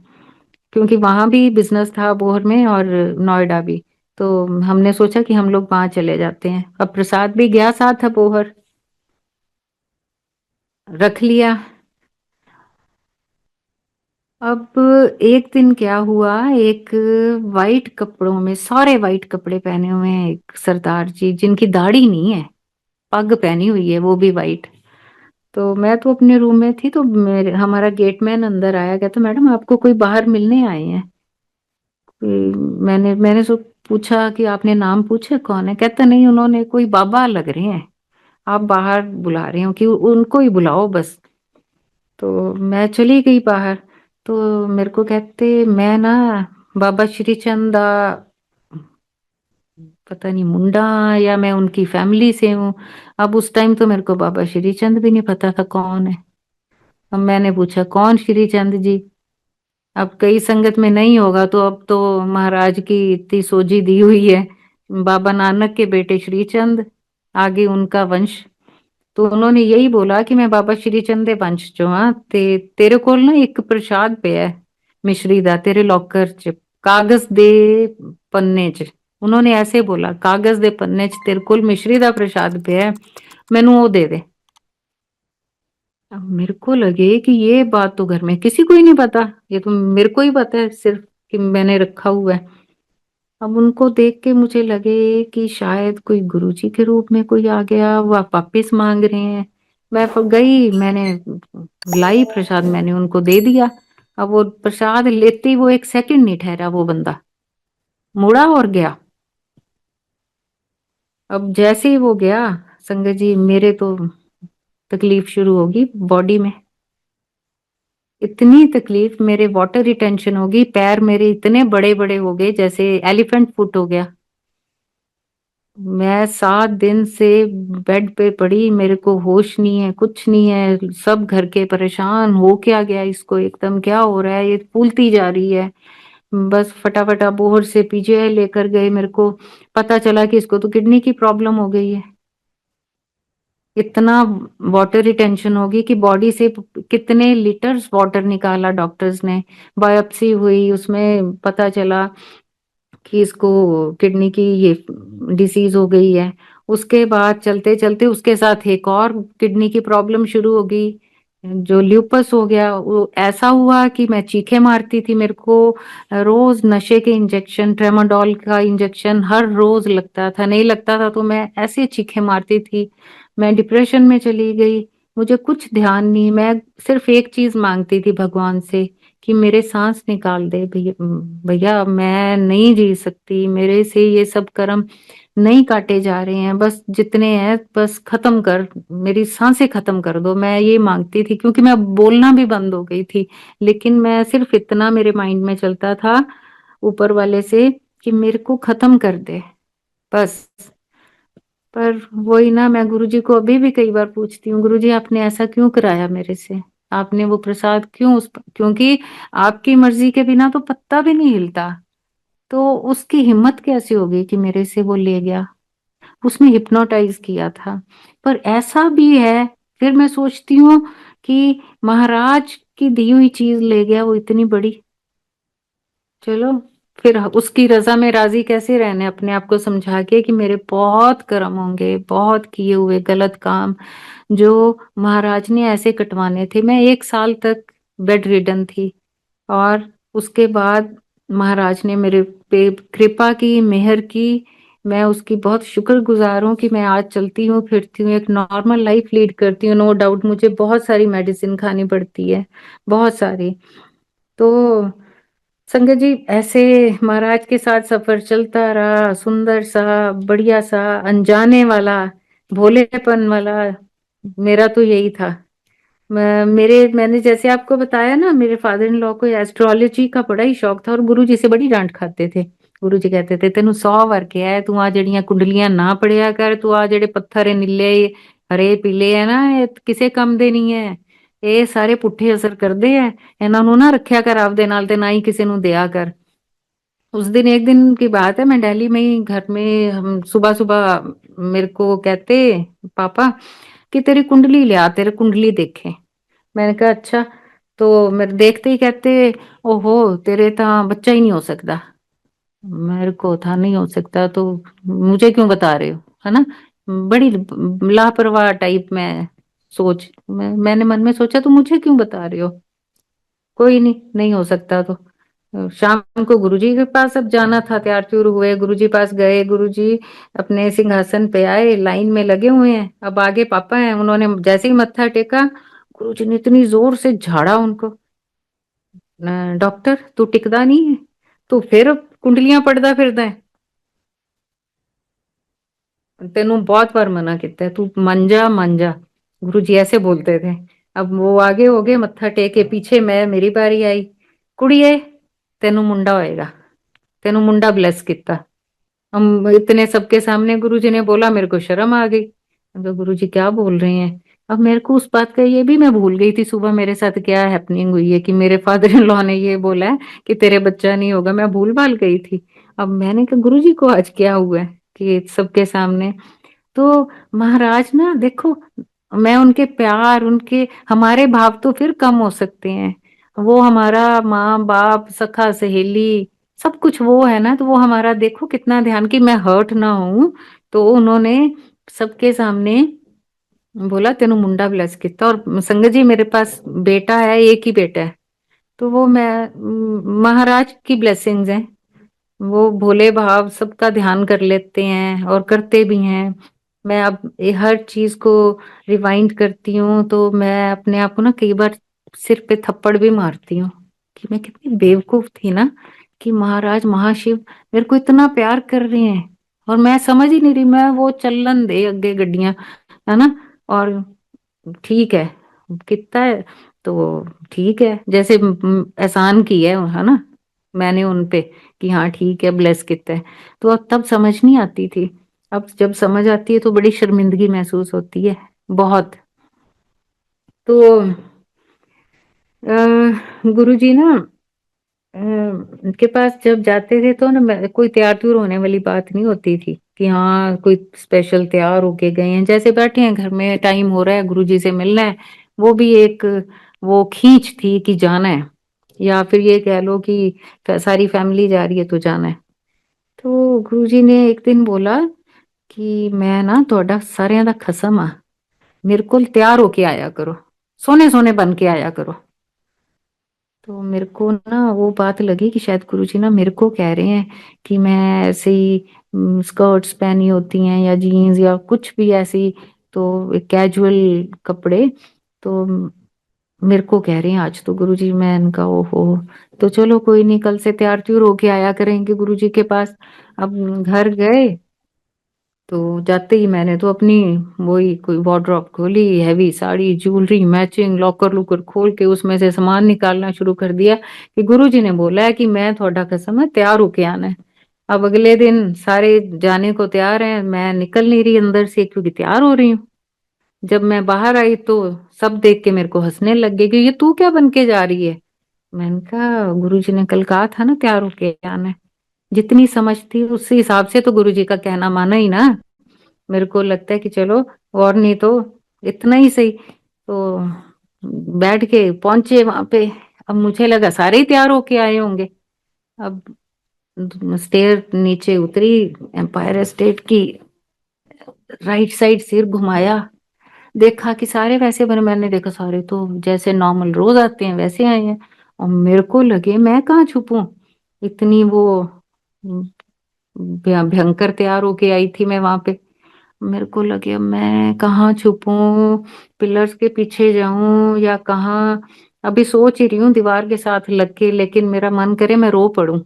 Speaker 2: क्योंकि वहां भी बिजनेस था बोहर में और नोएडा भी, तो हमने सोचा कि हम लोग वहां चले जाते हैं। अब प्रसाद भी गया साथ है बोहर, रख लिया। अब एक दिन क्या हुआ, एक वाइट कपड़ों में, सारे वाइट कपड़े पहने हुए हैं, एक सरदार जी जिनकी दाढ़ी नहीं है, पग पहनी हुई है वो भी वाइट। तो मैं तो अपने रूम में थी, तो मेरे हमारा गेटमैन अंदर आया, कहता मैडम आपको कोई बाहर मिलने आए हैं। मैंने सो पूछा कि आपने नाम पूछे कौन है, कहता नहीं उन्होंने कोई बाबा लग रहे हैं, आप बाहर बुला रहे हो कि उनको ही बुलाओ बस। तो मैं चली गई बाहर। तो मेरे को कहते मैं ना बाबा श्री चंदा, पता नहीं मुंडा, या मैं उनकी फैमिली से हूँ। अब उस टाइम तो मेरे को बाबा श्री चंद भी नहीं पता था कौन है। अब मैंने पूछा कौन श्री चंद जी। अब कई संगत में नहीं होगा, तो अब तो महाराज की इतनी सोजी दी हुई है, बाबा नानक के बेटे श्री चंद, आगे उनका वंश। तो उन्होंने यही बोला कि मैं बाबा श्री चंद दे वंश चो हाँ, तेरे कोल ना एक प्रसाद पे है मिश्री दा तेरे लॉकर च, कागज दे पन्ने च। उन्होंने ऐसे बोला, कागज दे पन्ने च तेरे कोल मिश्री दा प्रसाद पे है, मैनू वो दे दे। अब मेरे को लगे कि ये बात तो घर में किसी को ही नहीं पता, ये तो मेरे को ही पता है सिर्फ कि मैंने रखा हुआ है। अब उनको देख के मुझे लगे कि शायद कोई गुरुजी के रूप में कोई आ गया, वो वापिस मांग रहे हैं। मैं गई, मैंने लाई प्रसाद, मैंने उनको दे दिया। अब वो प्रसाद लेते ही वो एक सेकंड नहीं ठहरा, वो बंदा मुड़ा और गया। अब जैसे ही वो गया, संगत जी मेरे तो तकलीफ शुरू होगी बॉडी में, इतनी तकलीफ, मेरे वाटर रिटेंशन होगी, पैर मेरे इतने बड़े बड़े हो गए जैसे एलिफेंट फुट हो गया। मैं 7 दिन से बेड पे पड़ी, मेरे को होश नहीं है, कुछ नहीं है, सब घर के परेशान हो, क्या गया इसको, एकदम क्या हो रहा है, ये फूलती जा रही है। बस फटाफट बोहर से पीजीआई लेकर गए, मेरे को पता चला कि इसको तो किडनी की प्रॉब्लम हो गई है। इतना वाटर रिटेंशन होगी कि बॉडी से कितने लीटर्स वाटर निकाला डॉक्टर्स ने। बायोप्सी हुई, उसमें पता चला कि इसको किडनी की ये डिसीज हो गई है। उसके बाद चलते चलते उसके साथ एक और किडनी की प्रॉब्लम शुरू हो गई, जो ल्यूपस हो गया। वो ऐसा हुआ कि मैं चीखें मारती थी, मेरे को रोज नशे के इंजेक्शन, ट्रेमाडोल का इंजेक्शन हर रोज लगता था, नहीं लगता था तो मैं ऐसे चीखें मारती थी। मैं डिप्रेशन में चली गई, मुझे कुछ ध्यान नहीं, मैं सिर्फ एक चीज मांगती थी भगवान से कि मेरे सांस निकाल दे भैया, भैया मैं नहीं जी सकती, मेरे से ये सब कर्म नहीं काटे जा रहे हैं, बस जितने हैं बस खत्म कर, मेरी सांसें खत्म कर दो, मैं ये मांगती थी। क्योंकि मैं बोलना भी बंद हो गई थी, लेकिन मैं सिर्फ इतना मेरे माइंड में चलता था ऊपर वाले से कि मेरे को खत्म कर दे बस। पर वही ना, मैं गुरुजी को अभी भी कई बार पूछती हूँ, गुरुजी आपने ऐसा क्यों कराया मेरे से, आपने वो प्रसाद क्यों क्योंकि आपकी मर्जी के बिना तो पत्ता भी नहीं हिलता, तो उसकी हिम्मत कैसे होगी कि मेरे से वो ले गया। उसने हिप्नोटाइज किया था। पर ऐसा भी है, फिर मैं सोचती हूँ कि महाराज की दी हुई चीज ले गया वो इतनी बड़ी। चलो, फिर उसकी रजा में राजी कैसे रहने, अपने आप को समझा के कि मेरे बहुत कर्म होंगे, बहुत किए हुए गलत काम जो महाराज ने ऐसे कटवाने थे। मैं 1 साल तक बेड रिडन थी, और उसके बाद महाराज ने मेरे पे कृपा की, मेहर की। मैं उसकी बहुत शुक्रगुजार हूँ कि मैं आज चलती हूँ, फिरती हूँ, एक नॉर्मल लाइफ लीड करती हूँ। नो डाउट मुझे बहुत सारी मेडिसिन खानी पड़ती है, बहुत सारी। तो संगत जी, ऐसे महाराज के साथ सफर चलता रहा, सुंदर सा, बढ़िया सा, अनजाने वाला, भोलेपन वाला। मेरा तो यही था। मैंने जैसे आपको बताया ना, मेरे फादर इन लॉ को एस्ट्रोलॉजी का बड़ा ही शौक था, और गुरुजी से बड़ी डांट खाते थे। गुरुजी कहते थे तेनू 100 वर्ग है, तू आ जड़ियां कुंडलियां ना पढ़िया कर, तू आ जेड़े पत्थर है नीले हरे पीले है ना, ये किसे काम ਦੇ ਨਹੀਂ ਹੈ, ਇਹ ਸਾਰੇ ਪੁੱਠੇ ਅਸਰ ਕਰਦੇ ਆ, ਇਹਨਾਂ ਨੂੰ ਨਾ ਰੱਖਿਆ कर ਆਪਦੇ ਨਾਲ ਤੇ ना ही किसी ਨੂੰ ਦਿਆ कर। उस दिन, एक दिन की बात है, मैं दिल्ली में ही घर में, हम सुबह सुबह मेरे को कहते पापा कि तेरी कुंडली ले आ, तेरे कुंडली देखे। मैंने कहा अच्छा। तो मेरे देखते ही कहते, ओहो तेरे तो बच्चा ही नहीं हो सकता। मेरे को था नहीं हो सकता तो मुझे क्यों बता रहे हो, है ना। बड़ी लापरवाह टाइप में सोच, मैंने मन में सोचा तो मुझे क्यों बता रहे हो, कोई नहीं, नहीं हो सकता तो। शाम को गुरुजी के पास अब जाना था, तैयार त्यूर हुए, गुरुजी पास गए। गुरुजी अपने सिंहासन पे आए, लाइन में लगे हुए हैं। अब आगे पापा हैं, उन्होंने जैसे ही मत्था टेका, गुरुजी ने इतनी जोर से झाड़ा उनको, डॉक्टर तू टिकदा नहीं है, तू फिर कुंडलियां पढ़दा फिरदा है, तेनू बहुत बार मना किया है, तू मन जा मन जा। गुरुजी ऐसे बोलते थे। अब वो आगे हो गए मत्था टेके, पीछे मैं, मेरी बारी आई। कुड़िए तेनू मुंडा होएगा, तेनू मुंडा ब्लेस किता। हम इतने सबके सामने गुरुजी ने बोला, मेरे को शर्म आ गई। तो गुरुजी क्या बोल रहे हैं। अब मेरे को उस बात का ये भी मैं भूल गई थी, सुबह मेरे साथ क्या हैपनिंग हुई है, कि मेरे फादर इन लॉ ने ये बोला है कि तेरे बच्चा नहीं होगा, मैं भूल भाल गई थी। अब मैंने कहा गुरुजी को आज क्या हुआ है कि सबके सामने। तो महाराज ना देखो, मैं उनके प्यार, उनके, हमारे भाव तो फिर कम हो सकते हैं, वो हमारा माँ बाप सखा सहेली सब कुछ वो है ना, तो वो हमारा देखो कितना ध्यान कि मैं हर्ट ना हूं। तो उन्होंने सबके सामने बोला तेनू मुंडा ब्लेस किया। और संगत जी मेरे पास बेटा है, एक ही बेटा है। तो वो मैं महाराज की ब्लेसिंग्स हैं, वो भोले भाव सबका ध्यान कर लेते हैं और करते भी हैं। मैं अब हर चीज को रिवाइंड करती हूँ, तो मैं अपने आप को ना कई बार सिर पे थप्पड़ भी मारती हूँ कि मैं कितनी बेवकूफ थी ना, कि महाराज महाशिव मेरे को इतना प्यार कर रहे हैं और मैं समझ ही नहीं रही। मैं वो चलन दे अगे गड्डियां, है ना। और ठीक है, कितना है तो ठीक है, जैसे एहसान की है ना मैंने उन पे, कि हाँ ठीक है ब्लेस कितना है। तो अब तब समझ नहीं आती थी, अब जब समझ आती है तो बड़ी शर्मिंदगी महसूस होती है, बहुत। तो गुरुजी ना के पास जब जाते थे तो ना कोई तैयार तुर होने वाली बात नहीं होती थी कि हाँ कोई स्पेशल तैयार होके गए हैं, जैसे बैठे हैं घर में, टाइम हो रहा है गुरुजी से मिलना है। वो भी एक वो खींच थी कि जाना है, या फिर ये कह लो कि सारी फैमिली जा रही है तो जाना है। तो गुरुजी ने एक दिन बोला कि मैं ना ਤੁਹਾਡਾ ਸਾਰਿਆਂ ਦਾ ਖਸਮ ਆ, मेरे को तैयार होके आया करो, सोने सोने बन के आया करो। तो मेरे को ना वो बात लगी कि शायद गुरुजी ना मेरे को कह रहे हैं कि मैं ऐसे ही स्कर्ट्स पहनी होती हैं या जीन्स या कुछ भी ऐसी, तो कैजुअल कपड़े। तो मेरे को कह रहे हैं आज तो गुरुजी। मैं इनका ओहो, तो चलो कोई नहीं, कल से तैयार त्यूर होके आया करेंगे गुरुजी के पास। अब घर गए तो जाते ही मैंने तो अपनी वही कोई वार्डरोब खोली, heavy sari jewellery matching locker looker खोल के उसमें से सामान निकालना शुरू कर दिया कि गुरुजी ने बोला है कि मैं थोड़ा कसम है तैयार होके आना है। अब अगले दिन सारे जाने को तैयार हैं, मैं निकल नहीं रही अंदर से क्योंकि तैयार हो रही हूँ। जब मैं बाहर आई तो सब देख के मेरे को हंसने लग गए कि ये तू क्या बन के जा रही है। मैंने कहा गुरुजी ने कल कहा था ना तैयार होके आना है। जितनी समझ थी उसी हिसाब से तो गुरुजी का कहना माना ही ना। मेरे को लगता है कि चलो, और नहीं तो इतना ही सही। तो बैठ के पहुंचे वहां पे। अब मुझे लगा सारे ही तैयार होके आए होंगे। अब स्टेयर नीचे उतरी एम्पायर स्टेट की, राइट साइड सिर घुमाया, देखा कि सारे वैसे बने, मैंने देखा सारे तो जैसे नॉर्मल रोज आते हैं वैसे आए हैं। और मेरे को लगे मैं कहाँ छुपूं, इतनी वो भयंकर तैयार होके आई थी मैं वहां पे। मेरे को लगे अब मैं कहाँ छुपूं, पिलर्स के पीछे जाऊं या कहाँ। अभी सोच ही रही हूँ दीवार के साथ लग के, लेकिन मेरा मन करे मैं रो पड़ूं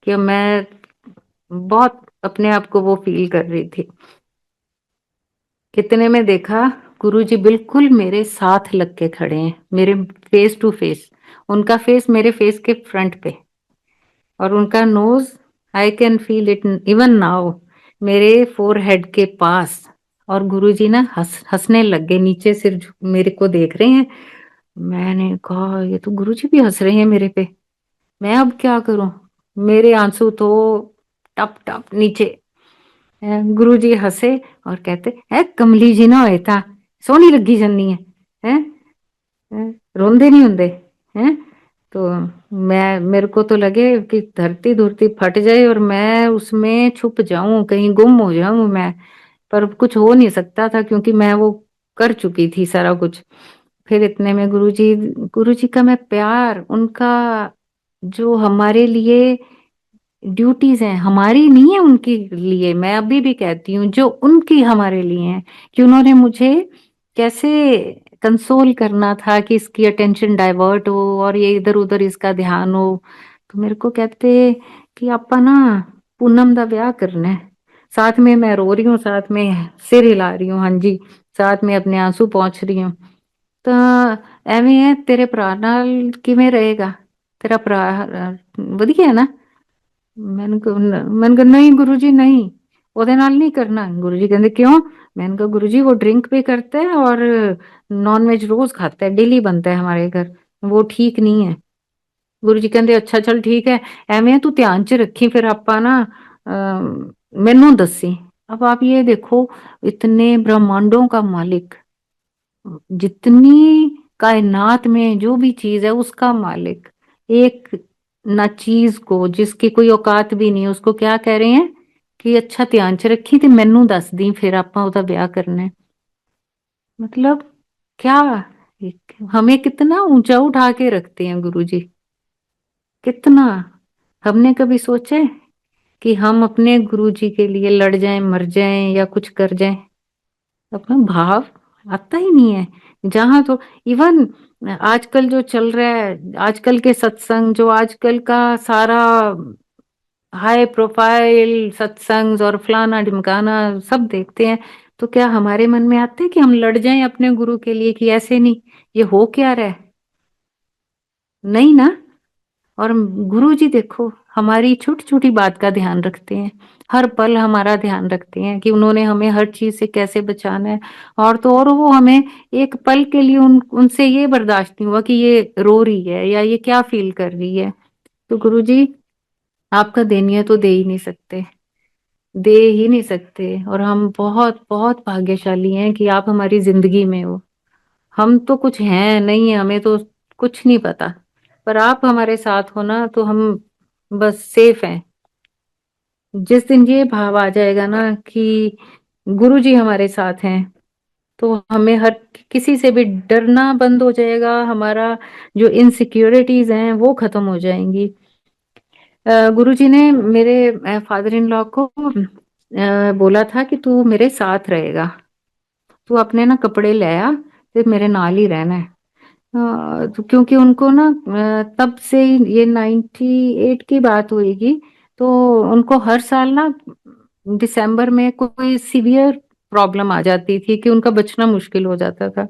Speaker 2: कि अब मैं बहुत अपने आप को वो फील कर रही थी। कितने में देखा, गुरुजी बिल्कुल मेरे साथ लग के खड़े हैं, मेरे फेस टू फेस, उनका फेस मेरे फेस के फ्रंट पे, और उनका nose, I can feel it even now, मेरे फोरहेड के पास। और गुरुजी ना हंसने लग गए, नीचे सिर मेरे को देख रहे हैं। मैंने कहा ये तो गुरुजी भी हंस रहे हैं मेरे पे, मैं अब क्या करूं। मेरे आंसू तो टप टप नीचे। गुरुजी हंसे और कहते, है कमली जी ना होए था सोहनी लगी जन्नी है, रोंदे नहीं हुंदे हैं। तो मैं, मेरे को तो लगे कि धरती धुरती फट जाए और मैं उसमें छुप जाऊं, कहीं गुम हो जाऊं मैं। पर कुछ हो नहीं सकता था क्योंकि मैं वो कर चुकी थी सारा कुछ। फिर इतने में गुरुजी, गुरुजी का मैं प्यार, उनका जो हमारे लिए ड्यूटीज हैं, हमारी नहीं है उनके लिए, मैं अभी भी कहती हूँ जो उनकी हमारे लिए हैं, कि उन्होंने मुझे कैसे कंसोल करना था कि इसकी अटेंशन डाइवर्ट हो और ये इधर उधर इसका ध्यान हो। तो मेरे को कहते कि आपा ना पूनम दा ब्याह करना है। साथ में मैं रो रही हूँ, साथ में सिर हिला रही हूँ, हाँ जी, साथ में अपने आंसू पहुंच रही हूँ। तो ਐਵੇਂ है, तेरे भरा नाल किवें रहेगा, तेरा भरा वधिया है ना। मैंने कहा नहीं गुरुजी नहीं, ਉਹਦੇ ਨਾਲ नहीं करना। गुरुजी कहते क्यों। मैंने कहा गुरुजी वो ड्रिंक भी करता है और नॉन वेज रोज खाता है, डेली बनता है हमारे घर, वो ठीक नहीं है। गुरुजी कहते अच्छा चल ठीक है, ਐਵੇਂ तू ध्यान च रखी, फिर आपा ना मैनू दसी। अब आप ये देखो, इतने ब्रह्मांडों का मालिक, जितनी कायनात में जो भी चीज है उसका मालिक, एक ना चीज को जिसकी कोई औकात भी नहीं, उसको क्या कह रहे हैं कि अच्छा ध्यान च रखी ते मैनू दस दी, फिर आपां ओदा ब्याह करना है। मतलब क्या, हमें कितना ऊंचा उठा के रखते हैं गुरुजी, कितना। हमने कभी सोचे कि हम अपने गुरुजी के लिए लड़ जाएं, मर जाएं या कुछ कर जाएं। अपना भाव आता ही नहीं है। जहां तो इवन आजकल जो चल रहा है, आजकल के सत्संग, जो आजकल का सारा हाई प्रोफाइल सत्संग और फलाना ढिमकाना सब देखते हैं, तो क्या हमारे मन में आते है कि हम लड़ जाएं अपने गुरु के लिए कि ऐसे नहीं, ये हो क्या रहा है, नहीं ना। और गुरु जी देखो हमारी छोटी छोटी बात का ध्यान रखते हैं, हर पल हमारा ध्यान रखते हैं कि उन्होंने हमें हर चीज से कैसे बचाना है। और तो और वो हमें एक पल के लिए उनसे ये बर्दाश्त नहीं हुआ कि ये रो रही है या ये क्या फील कर रही है। तो गुरु जी आपका देनिया तो दे ही नहीं सकते, दे ही नहीं सकते। और हम बहुत बहुत भाग्यशाली हैं कि आप हमारी जिंदगी में हो। हम तो कुछ हैं नहीं, हमें तो कुछ नहीं पता, पर आप हमारे साथ हो ना तो हम बस सेफ हैं। जिस दिन ये भाव आ जाएगा ना कि गुरु जी हमारे साथ हैं, तो हमें हर किसी से भी डरना बंद हो जाएगा, हमारा जो इनसिक्योरिटीज हैं वो खत्म हो जाएंगी। गुरु जी ने मेरे फादर इन लॉ को बोला था कि तू मेरे साथ रहेगा, तू अपने ना कपड़े ले आ, फिर मेरे नाल ही रहना है। तो क्योंकि उनको ना तब से ये 98 की बात होएगी, तो उनको हर साल ना दिसंबर में कोई सीवियर प्रॉब्लम आ जाती थी कि उनका बचना मुश्किल हो जाता था।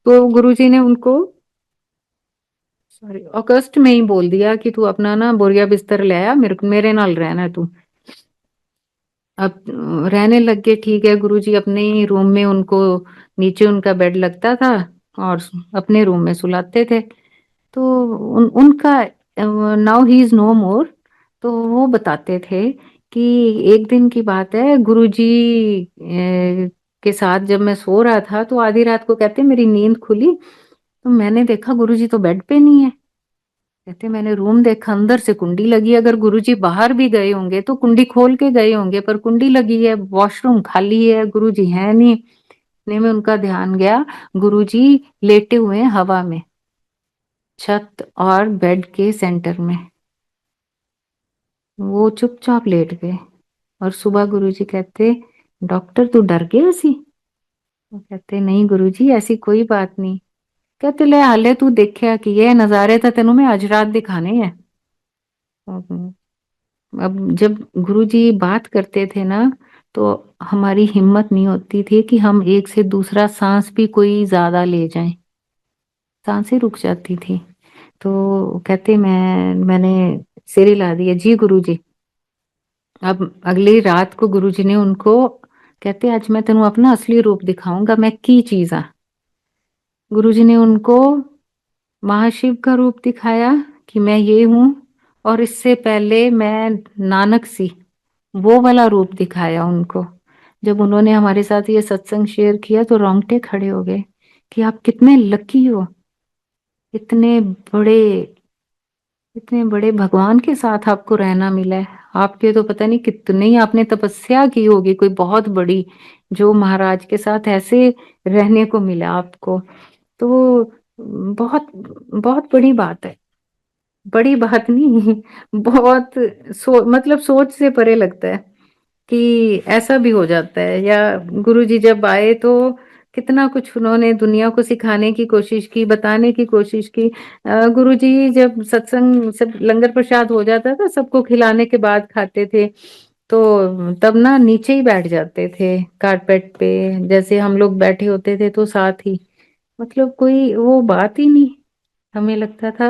Speaker 2: तो गुरुजी ने उनको सॉरी अगस्त में ही बोल दिया कि तू अपना ना बोरिया बिस्तर ले आ, मेरे नाल रहना है तू। अब रहने लग गए, ठीक है। गुरुजी अपने ही रूम में उनको, नीचे उनका बेड लगता था और अपने रूम में सुलाते थे। तो उनका नाउ ही इज नो मोर। तो वो बताते थे कि एक दिन की बात है, गुरुजी के साथ जब मैं सो रहा था तो आधी रात को कहते मेरी नींद खुली, तो मैंने देखा गुरुजी तो बेड पे नहीं है। कहते मैंने रूम देखा, अंदर से कुंडी लगी, अगर गुरुजी बाहर भी गए होंगे तो कुंडी खोल के गए होंगे, पर कुंडी लगी है, वॉशरूम खाली है, गुरुजी है नहीं। इतने में उनका ध्यान गया, गुरुजी लेटे हुए हैं हवा में, छत और बेड के सेंटर में। वो चुपचाप लेट गए। और सुबह गुरुजी कहते, डॉक्टर तू डर गया सी? वो कहते नहीं गुरुजी, ऐसी कोई बात नहीं। कहते ले हाले तू देखा कि ये नजारे तो तेनों में आज रात दिखाने हैं। अब जब गुरुजी बात करते थे ना, तो हमारी हिम्मत नहीं होती थी कि हम एक से दूसरा सांस भी कोई ज्यादा ले जाएं, सांसें रुक जाती थी। तो कहते मैंने सिर हिला दिया, जी गुरुजी। अब अगली रात को गुरुजी ने उनको, कहते आज मैं तेनों अपना असली रूप दिखाऊंगा, मैं की चीज आ। गुरुजी ने उनको महाशिव का रूप दिखाया कि मैं ये हूं, और इससे पहले मैं नानक सी, वो वाला रूप दिखाया उनको। जब उन्होंने हमारे साथ ये सत्संग शेयर किया तो रोंगटे खड़े हो गए कि आप कितने लकी हो, इतने बड़े, इतने बड़े भगवान के साथ आपको रहना मिला है। आपके तो पता नहीं कितनी आपने तपस्या की होगी, कोई बहुत बड़ी, जो महाराज के साथ ऐसे रहने को मिला आपको। तो बहुत बहुत बड़ी बात है। बड़ी बात नहीं, बहुत मतलब सोच से परे लगता है कि ऐसा भी हो जाता है। या गुरुजी जब आए तो कितना कुछ उन्होंने दुनिया को सिखाने की कोशिश की, बताने की कोशिश की। गुरुजी जब सत्संग सब लंगर प्रसाद हो जाता था, सबको खिलाने के बाद खाते थे, तो तब ना नीचे ही बैठ जाते थे कारपेट पे, जैसे हम लोग बैठे होते थे तो साथ ही, मतलब कोई वो बात ही नहीं। हमें लगता था,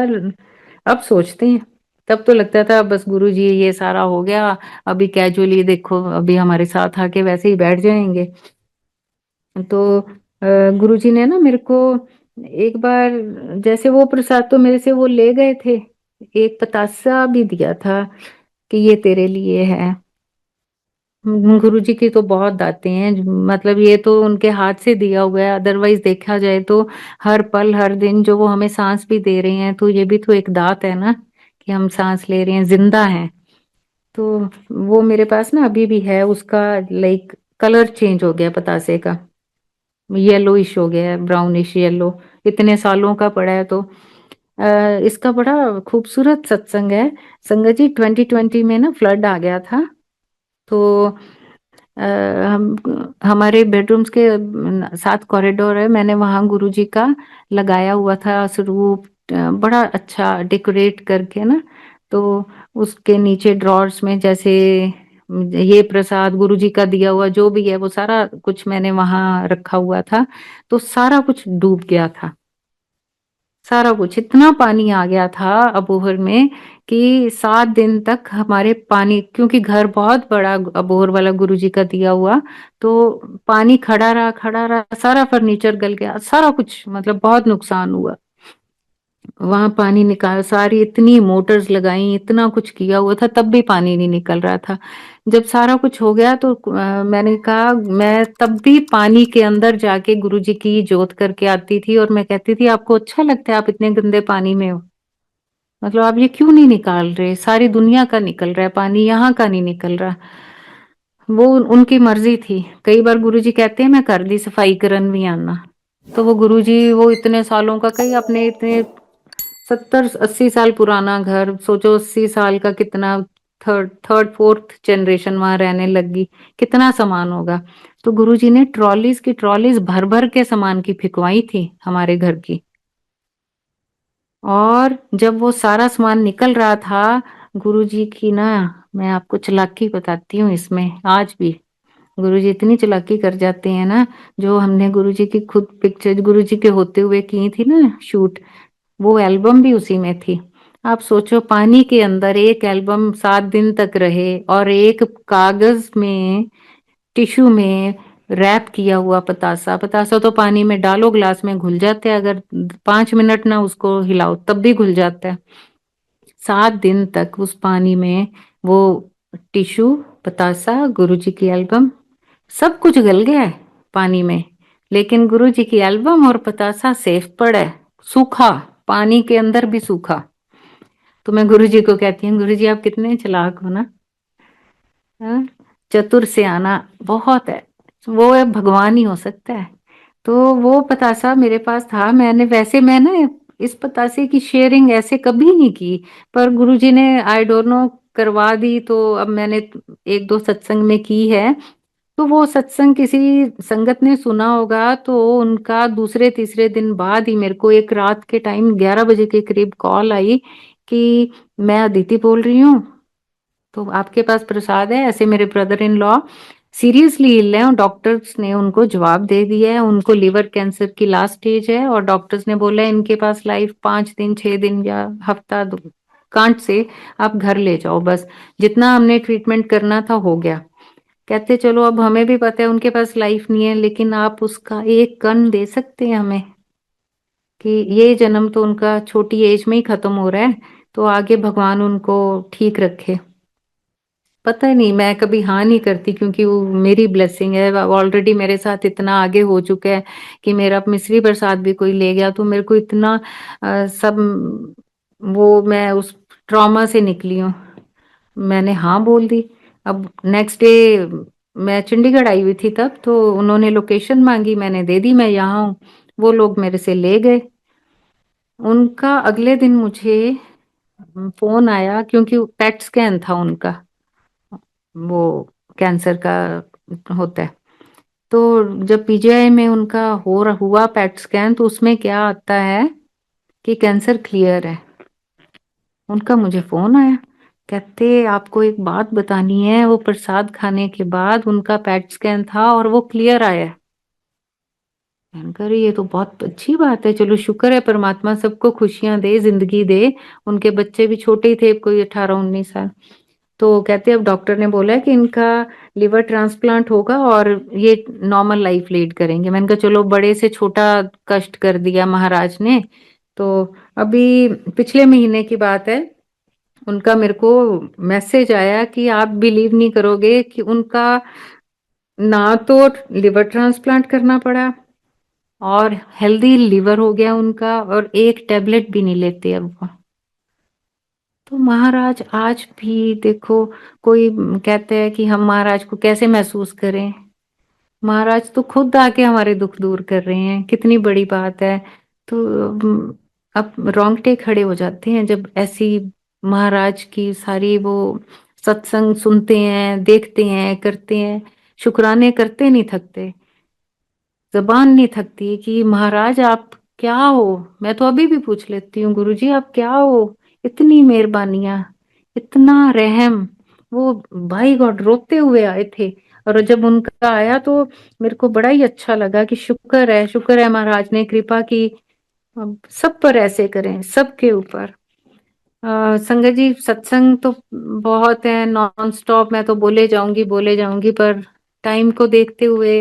Speaker 2: अब सोचते हैं, तब तो लगता था बस गुरुजी ये सारा हो गया, अभी कैजुअली देखो अभी हमारे साथ आके वैसे ही बैठ जाएंगे। तो गुरुजी ने ना मेरे को एक बार, जैसे वो प्रसाद तो मेरे से वो ले गए थे, एक पतासा भी दिया था कि ये तेरे लिए है। गुरुजी की तो बहुत दातें हैं, मतलब ये तो उनके हाथ से दिया हुआ है। अदरवाइज देखा जाए तो हर पल हर दिन जो वो हमें सांस भी दे रहे हैं, तो ये भी तो एक दात है ना, कि हम सांस ले रहे हैं, जिंदा हैं। तो वो मेरे पास ना अभी भी है, उसका लाइक कलर चेंज हो गया पतासे का, येलोइश हो गया है, ब्राउनिश येलो, इतने सालों का पड़ा है। तो इसका बड़ा खूबसूरत सत्संग है। संगत जी 2020 में ना फ्लड आ गया था, तो अ, हम हमारे बेडरूम्स के साथ कॉरिडोर है, मैंने वहां गुरुजी का लगाया हुआ था स्वरूप, बड़ा अच्छा डेकोरेट करके ना। तो उसके नीचे ड्रॉर्स में जैसे ये प्रसाद गुरुजी का दिया हुआ जो भी है वो सारा कुछ मैंने वहां रखा हुआ था। तो सारा कुछ डूब गया था, सारा कुछ, इतना पानी आ गया था अबोहर में कि 7 दिन तक हमारे पानी, क्योंकि घर बहुत बड़ा अबोहर वाला गुरुजी का दिया हुआ, तो पानी खड़ा रहा, सारा फर्नीचर गल गया, सारा कुछ, मतलब बहुत नुकसान हुआ। वहां पानी निकाल, सारी इतनी मोटर्स लगाई, इतना कुछ किया हुआ था, तब भी पानी नहीं निकल रहा था। जब सारा कुछ हो गया तो मैंने कहा, मैं तब भी पानी के अंदर जाके गुरुजी की जोत करके आती थी, और मैं कहती थी आपको अच्छा लगता है, आप इतने गंदे पानी में हो, मतलब आप ये क्यों नहीं निकाल रहे, सारी दुनिया का निकल रहा है पानी, यहाँ का नहीं निकल रहा। वो उनकी मर्जी थी। कई बार गुरुजी कहते हैं मैं कर दी सफाई करन भी आना, तो वो गुरुजी वो इतने सालों का, कई अपने इतने 70-80 साल पुराना घर सोचो, 80 साल का कितना, थर्ड थर्ड फोर्थ जनरेशन वहां रहने लगी, कितना सामान होगा। तो गुरुजी ने ट्रॉलीज की ट्रॉलीज भर भर के सामान की फिकवाई थी हमारे घर की। और जब वो सारा सामान निकल रहा था, गुरुजी की ना, मैं आपको चालाकी बताती हूँ इसमें आज भी, गुरुजी इतनी चालाकी कर जाते हैं ना। जो हमने गुरुजी की खुद पिक्चर गुरुजी के होते हुए की थी ना शूट, वो एल्बम भी उसी में थी। आप सोचो पानी के अंदर एक एल्बम 7 दिन तक रहे, और एक कागज में, टिश्यू में रैप किया हुआ पतासा, पतासा तो पानी में डालो ग्लास में घुल जाते हैं, अगर 5 मिनट ना उसको हिलाओ तब भी घुल जाता है। 7 दिन तक उस पानी में वो टिश्यू, पतासा, गुरुजी की एल्बम, सब कुछ गल गया है पानी में, लेकिन गुरुजी की एल्बम और पतासा सेफ पड़ा है, सूखा, पानी के अंदर भी सूखा। तो मैं गुरुजी को कहती हूँ, गुरुजी आप कितने चालाक हो ना। हाँ, चतुर से आना बहुत है, वो है भगवान ही हो सकता है। तो वो पतासा मेरे पास था, मैं ना इस पतासे की शेयरिंग ऐसे कभी नहीं की, पर गुरुजी ने आई डोंट नो करवा दी। तो अब मैंने एक दो सत्संग में की है, तो वो सत्संग किसी संगत ने सुना होगा, तो उनका दूसरे तीसरे दिन बाद ही मेरे को एक रात के टाइम 11 बजे के करीब कॉल आई कि मैं अदिति बोल रही हूँ, तो आपके पास प्रसाद है। ऐसे मेरे brother in law seriously ill है और डॉक्टर्स ने उनको जवाब दे दिया है, उनको लिवर कैंसर की लास्ट स्टेज है और डॉक्टर्स ने बोला है इनके पास लाइफ 5 दिन 6 दिन या हफ्ता कांट से, आप घर ले जाओ बस, जितना हमने ट्रीटमेंट करना था हो गया। कहते चलो अब हमें भी पता है उनके पास लाइफ नहीं है, लेकिन आप उसका एक कण दे सकते हैं हमें, कि ये जन्म तो उनका छोटी एज में ही खत्म हो रहा है, तो आगे भगवान उनको ठीक रखे। पता ही नहीं, मैं कभी हाँ नहीं करती क्योंकि वो मेरी ब्लेसिंग है, ऑलरेडी मेरे साथ इतना आगे हो चुका है कि मेरा मिश्री प्रसाद भी कोई ले गया तो मेरे को इतना सब वो मैं उस ट्रॉमा से निकली हूँ। मैंने हाँ बोल दी। अब नेक्स्ट डे मैं चंडीगढ़ आई हुई थी तब, तो उन्होंने लोकेशन मांगी, मैंने दे दी मैं यहाँ हूँ। वो लोग मेरे से ले गए। उनका अगले दिन मुझे फोन आया क्योंकि पेट स्कैन था उनका, वो कैंसर का होता है। तो जब पीजीआई में उनका हुआ पेट स्कैन, तो उसमें क्या आता है कि कैंसर क्लियर है। उनका मुझे फोन आया, कहते आपको एक बात बतानी है, वो प्रसाद खाने के बाद उनका पेट स्कैन था और वो क्लियर आया है। मैंने कहा अरे ये तो बहुत अच्छी बात है, चलो शुक्र है, परमात्मा सबको खुशियां दे, जिंदगी दे। उनके बच्चे भी छोटे ही थे, कोई 18 19 साल। तो कहते अब डॉक्टर ने बोला है कि इनका लिवर ट्रांसप्लांट होगा और ये नॉर्मल लाइफ लीड करेंगे। मैंने कहा चलो बड़े से छोटा कष्ट कर दिया महाराज ने। तो अभी पिछले महीने की बात है, उनका मेरे को मैसेज आया कि आप बिलीव नहीं करोगे कि उनका ना तो लिवर ट्रांसप्लांट करना पड़ा और हेल्दी लिवर हो गया उनका, और एक टेबलेट भी नहीं लेते अब वो। तो महाराज आज भी देखो, कोई कहते हैं कि हम महाराज को कैसे महसूस करें, महाराज तो खुद आके हमारे दुख दूर कर रहे हैं, कितनी बड़ी बात है। तो अब रोंगटे खड़े हो जाते हैं जब ऐसी महाराज की सारी वो सत्संग सुनते हैं, देखते हैं, करते हैं, शुक्राने करते नहीं थकते, जबान नहीं थकती कि महाराज आप क्या हो। मैं तो अभी भी पूछ लेती हूँ गुरुजी आप क्या हो, इतनी मेहरबानियां, इतना रहम। वो भाई गॉड रोते हुए आए थे, और जब उनका आया तो मेरे को बड़ा ही अच्छा लगा कि शुक्र है महाराज ने कृपा की। अब सब पर ऐसे करें, सबके ऊपर। संगत जी सत्संग तो बहुत है नॉन स्टॉप, मैं तो बोले जाऊंगी, पर टाइम को देखते हुए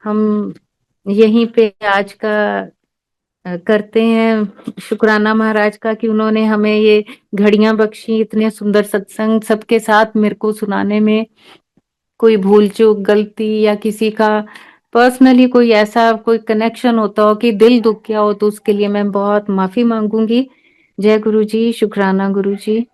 Speaker 2: हम यहीं पे आज का करते हैं शुक्राना महाराज का कि उन्होंने हमें ये घड़ियां बख्शी, इतने सुंदर सत्संग सबके साथ मेरे को सुनाने में। कोई भूल चूक गलती या किसी का पर्सनली कोई ऐसा कोई कनेक्शन होता हो कि दिल दुख गया हो, तो उसके लिए मैं बहुत माफी मांगूंगी। जय गुरु जी, शुक्राना गुरु जी।